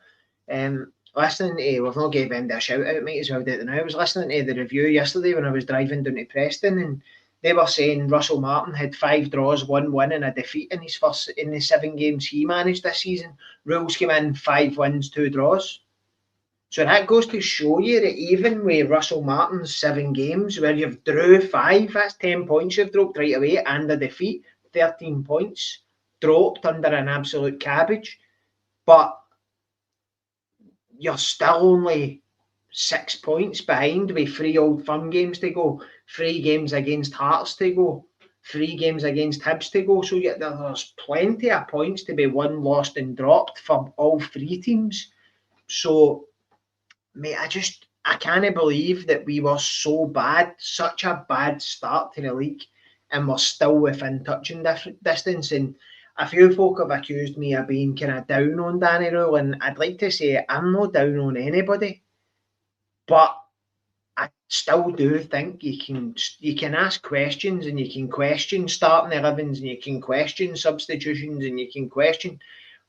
Listening to, we've not gave Andy a shout out, might as well do it now. I was listening to the review yesterday when I was driving down to Preston, and they were saying Russell Martin had 5 draws, 1 win, and a defeat in the 7 games he managed this season. Rules came in 5 wins, 2 draws. So that goes to show you that even with Russell Martin's 7 games, where you've drew 5, that's 10 points you've dropped right away, and a defeat, 13 points dropped under an absolute cabbage. But you're still only 6 points behind with 3 Old Firm games to go, 3 games against Hearts to go, 3 games against Hibs to go. So there's plenty of points to be won, lost and dropped for all 3 teams. So, mate, I can't believe that we were so bad, such a bad start to the league, and we're still within touching distance. And a few folk have accused me of being kind of down on Danny Rule, and I'd like to say I'm not down on anybody, but I still do think you can ask questions, and you can question starting 11s, and you can question substitutions, and you can question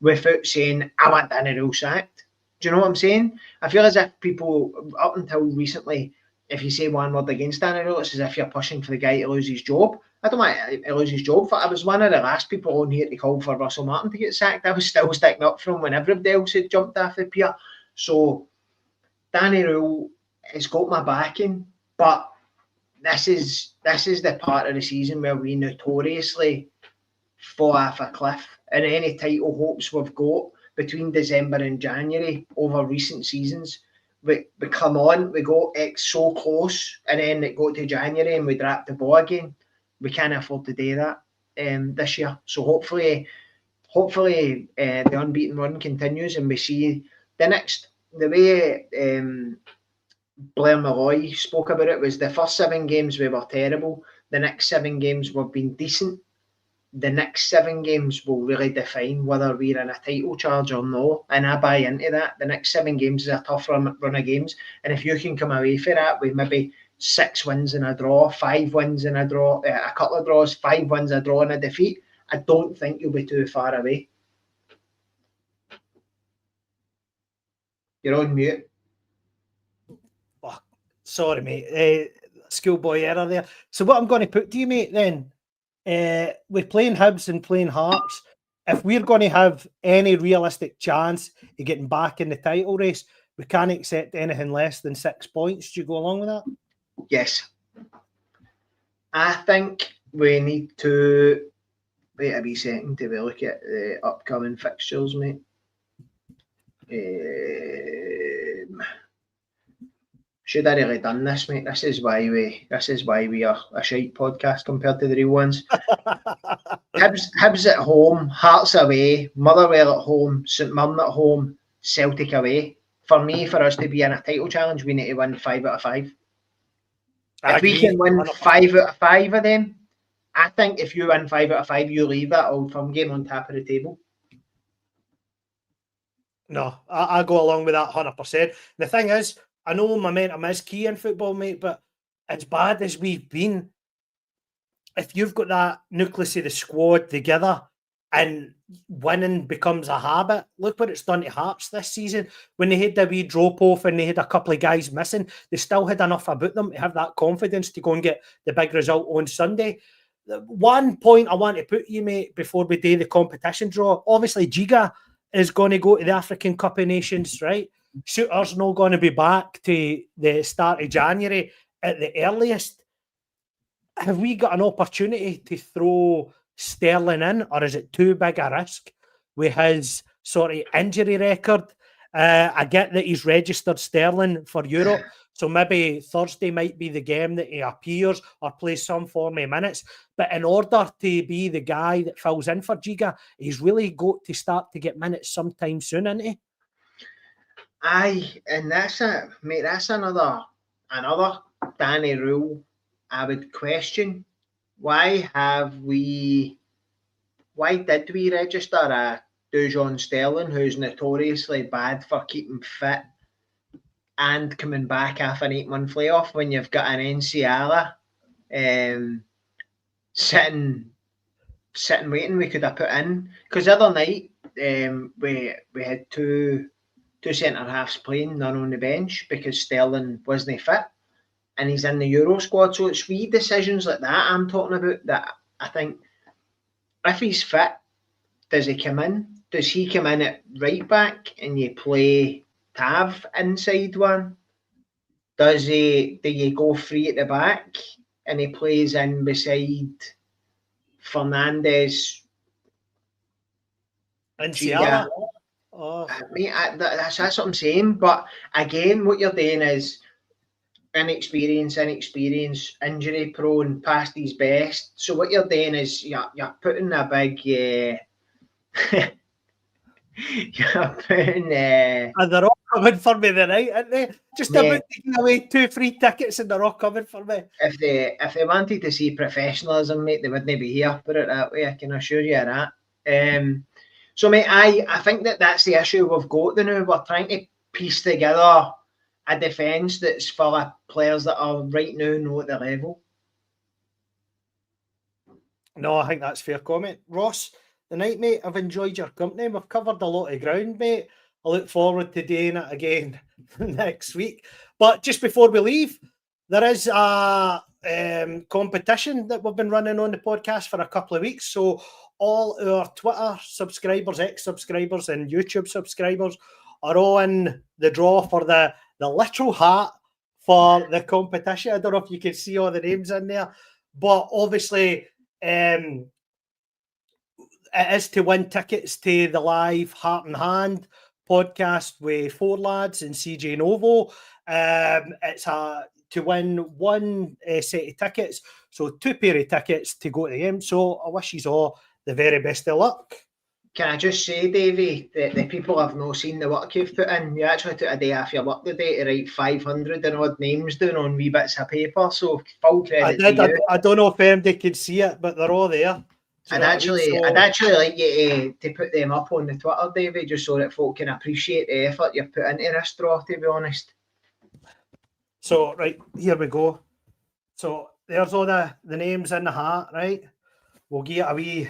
without saying I want Danny Rule sacked. Do you know what I'm saying? I feel as if people, up until recently, if you say one word against Danny Rule, it's as if you're pushing for the guy to lose his job. I don't want to lose his job. I was one of the last people on here to call for Russell Martin to get sacked. I was still sticking up for him when everybody else had jumped off the pier. So Danny Rule has got my backing, but this is the part of the season where we notoriously fall off a cliff, and any title hopes we've got between December and January over recent seasons, we come on, we got so close, and then it got to January and we dropped the ball again. We can't afford to do that this year. So hopefully the unbeaten run continues, and we see the way Blair Malloy spoke about it, was the first 7 games we were terrible. The next 7 games we've been decent. The next 7 games will really define whether we're in a title charge or no. And I buy into that. The next 7 games is a tough run of games. And if you can come away for that with maybe 6 wins and a draw, 5 wins and a draw, a couple of draws, 5 wins, a draw and a defeat, I don't think you'll be too far away. You're on mute. Oh, sorry, mate. Schoolboy error there. So what I'm going to put to you, mate, then, we're playing Hibs and playing Hearts. If we're going to have any realistic chance of getting back in the title race, we can't accept anything less than 6 points. Do you go along with that? Yes. I think we need to wait a wee second to look at the upcoming fixtures, mate. Should have really done this, mate. This is why we are a shite podcast compared to the real ones. Hibs at home, Hearts away, Motherwell at home, St Mirren at home, Celtic away. For me, for us to be in a title challenge, we need to win 5 out of 5. If we can win 5 out of 5 of them, I think if you win 5 out of 5, you leave that Old Firm game on top of the table. No, I go along with that 100%. The thing is, I know momentum is key in football, mate, but as bad as we've been, if you've got that nucleus of the squad together and winning becomes a habit, look what it's done to Hearts this season. When they had the wee drop-off and they had a couple of guys missing, they still had enough about them to have that confidence to go and get the big result on Sunday. One point I want to put you, mate, before we do the competition draw, obviously Giga is going to go to the African Cup of Nations, right? Shooter's not going to be back to the start of January at the earliest. Have we got an opportunity to throw Sterling in, or is it too big a risk with his sort of injury record? I get that he's registered Sterling for Europe, so maybe Thursday might be the game that he appears or plays some form of minutes. But in order to be the guy that fills in for Giga, he's really got to start to get minutes sometime soon, isn't he? Aye, and that's it, mate. That's another Danny rule I would question. Why did we register a Dujon Sterling, who's notoriously bad for keeping fit and coming back after an 8-month layoff, when you've got an Enciala sitting waiting we could have put in? Because the other night we had two centre-halves playing, none on the bench, because Sterling wasn't fit and he's in the Euro squad. So it's wee decisions like that I'm talking about, that I think, if he's fit, does he come in? Does he come in at right back and you play Tav inside one? Do you go free at the back and he plays in beside Fernandes and Giga? That's what I'm saying. But again, what you're doing is inexperience, injury prone, past his best. So what you're doing is you're putting a big you're putting they're all coming for me tonight, aren't they? Just about taking away 2 free tickets and they're all coming for me. If they wanted to see professionalism, mate, they wouldn't be here. Put it that way, I can assure you of that. So, mate, I think that's the issue we've got now. We're trying to piece together a defence that's full of players that are right now not at the level. No, I think that's fair comment. Ross, the night, mate, I've enjoyed your company. We've covered a lot of ground, mate. I look forward to doing it again next week. But just before we leave, there is a competition that we've been running on the podcast for a couple of weeks. So all our Twitter subscribers, ex-subscribers and YouTube subscribers are all in the draw for the literal hat for the competition. I don't know if you can see all the names in there, but obviously it is to win tickets to the live Heart and Hand podcast with 4 lads and CJ Novo. It's to win 1 set of tickets, so 2 pair of tickets to go to the game. So I wish you all the very best of luck. Can I just say, Davie, that the people have not seen the work you've put in. You actually took a day off your work today to write 500 and odd names down on wee bits of paper, so full credit to you. I don't know if anybody could see it, but they're all there. I'd actually like you to put them up on the Twitter, Davie, just so that folk can appreciate the effort you've put into this draw, to be honest. So, right, here we go. So, there's all the names in the hat, right? We'll get a wee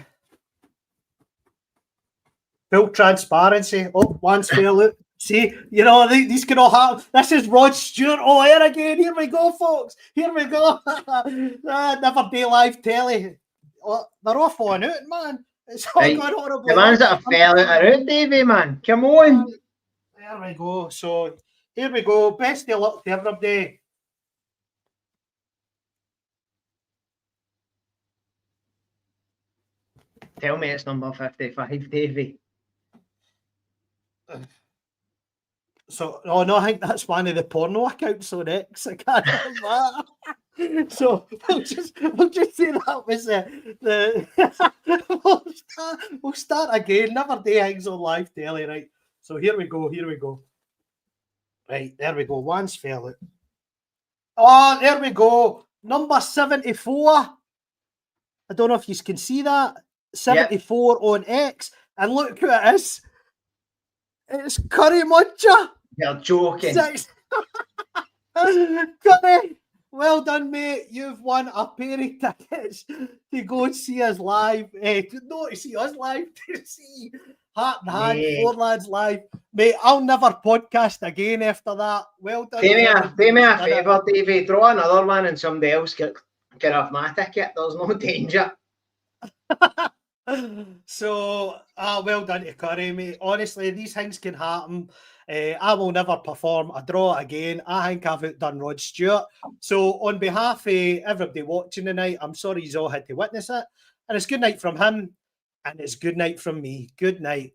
full transparency. Oh, one's fell out. See, you know, these can all happen. This is Rod Stewart all here again. Here we go, folks. Here we go. Never be live telly. Oh, they're all falling out, man. It's all Right. going horribly. The ones that have fell out are out, Davie, man. Come on. There we go. So, here we go. Best of luck to everybody. Tell me it's number 55, Davie. So, oh no, I think that's one of the porno accounts on X. I can't remember. So we'll just say that was the we'll start again. Never do things on live telly, right? So here we go. Right, there we go. One's fell out. Oh, there we go. Number 74. I don't know if you can see that. 74 on X. And look who it is. It's Curry Muncher. You're joking. Curry, well done, mate. You've won a pair of tickets to go and see us live. Not to see us live, to see Heart and Hand, Four Lads live. Mate, I'll never podcast again after that. Well done. Do me a favour, Davie. Draw another one and somebody else can have my ticket. There's no danger. So, well done to Curry, mate. Honestly, these things can happen. I will never perform a draw again. I think I've outdone Rod Stewart. So, on behalf of everybody watching tonight, I'm sorry you all had to witness it. And it's good night from him, and it's good night from me. Good night.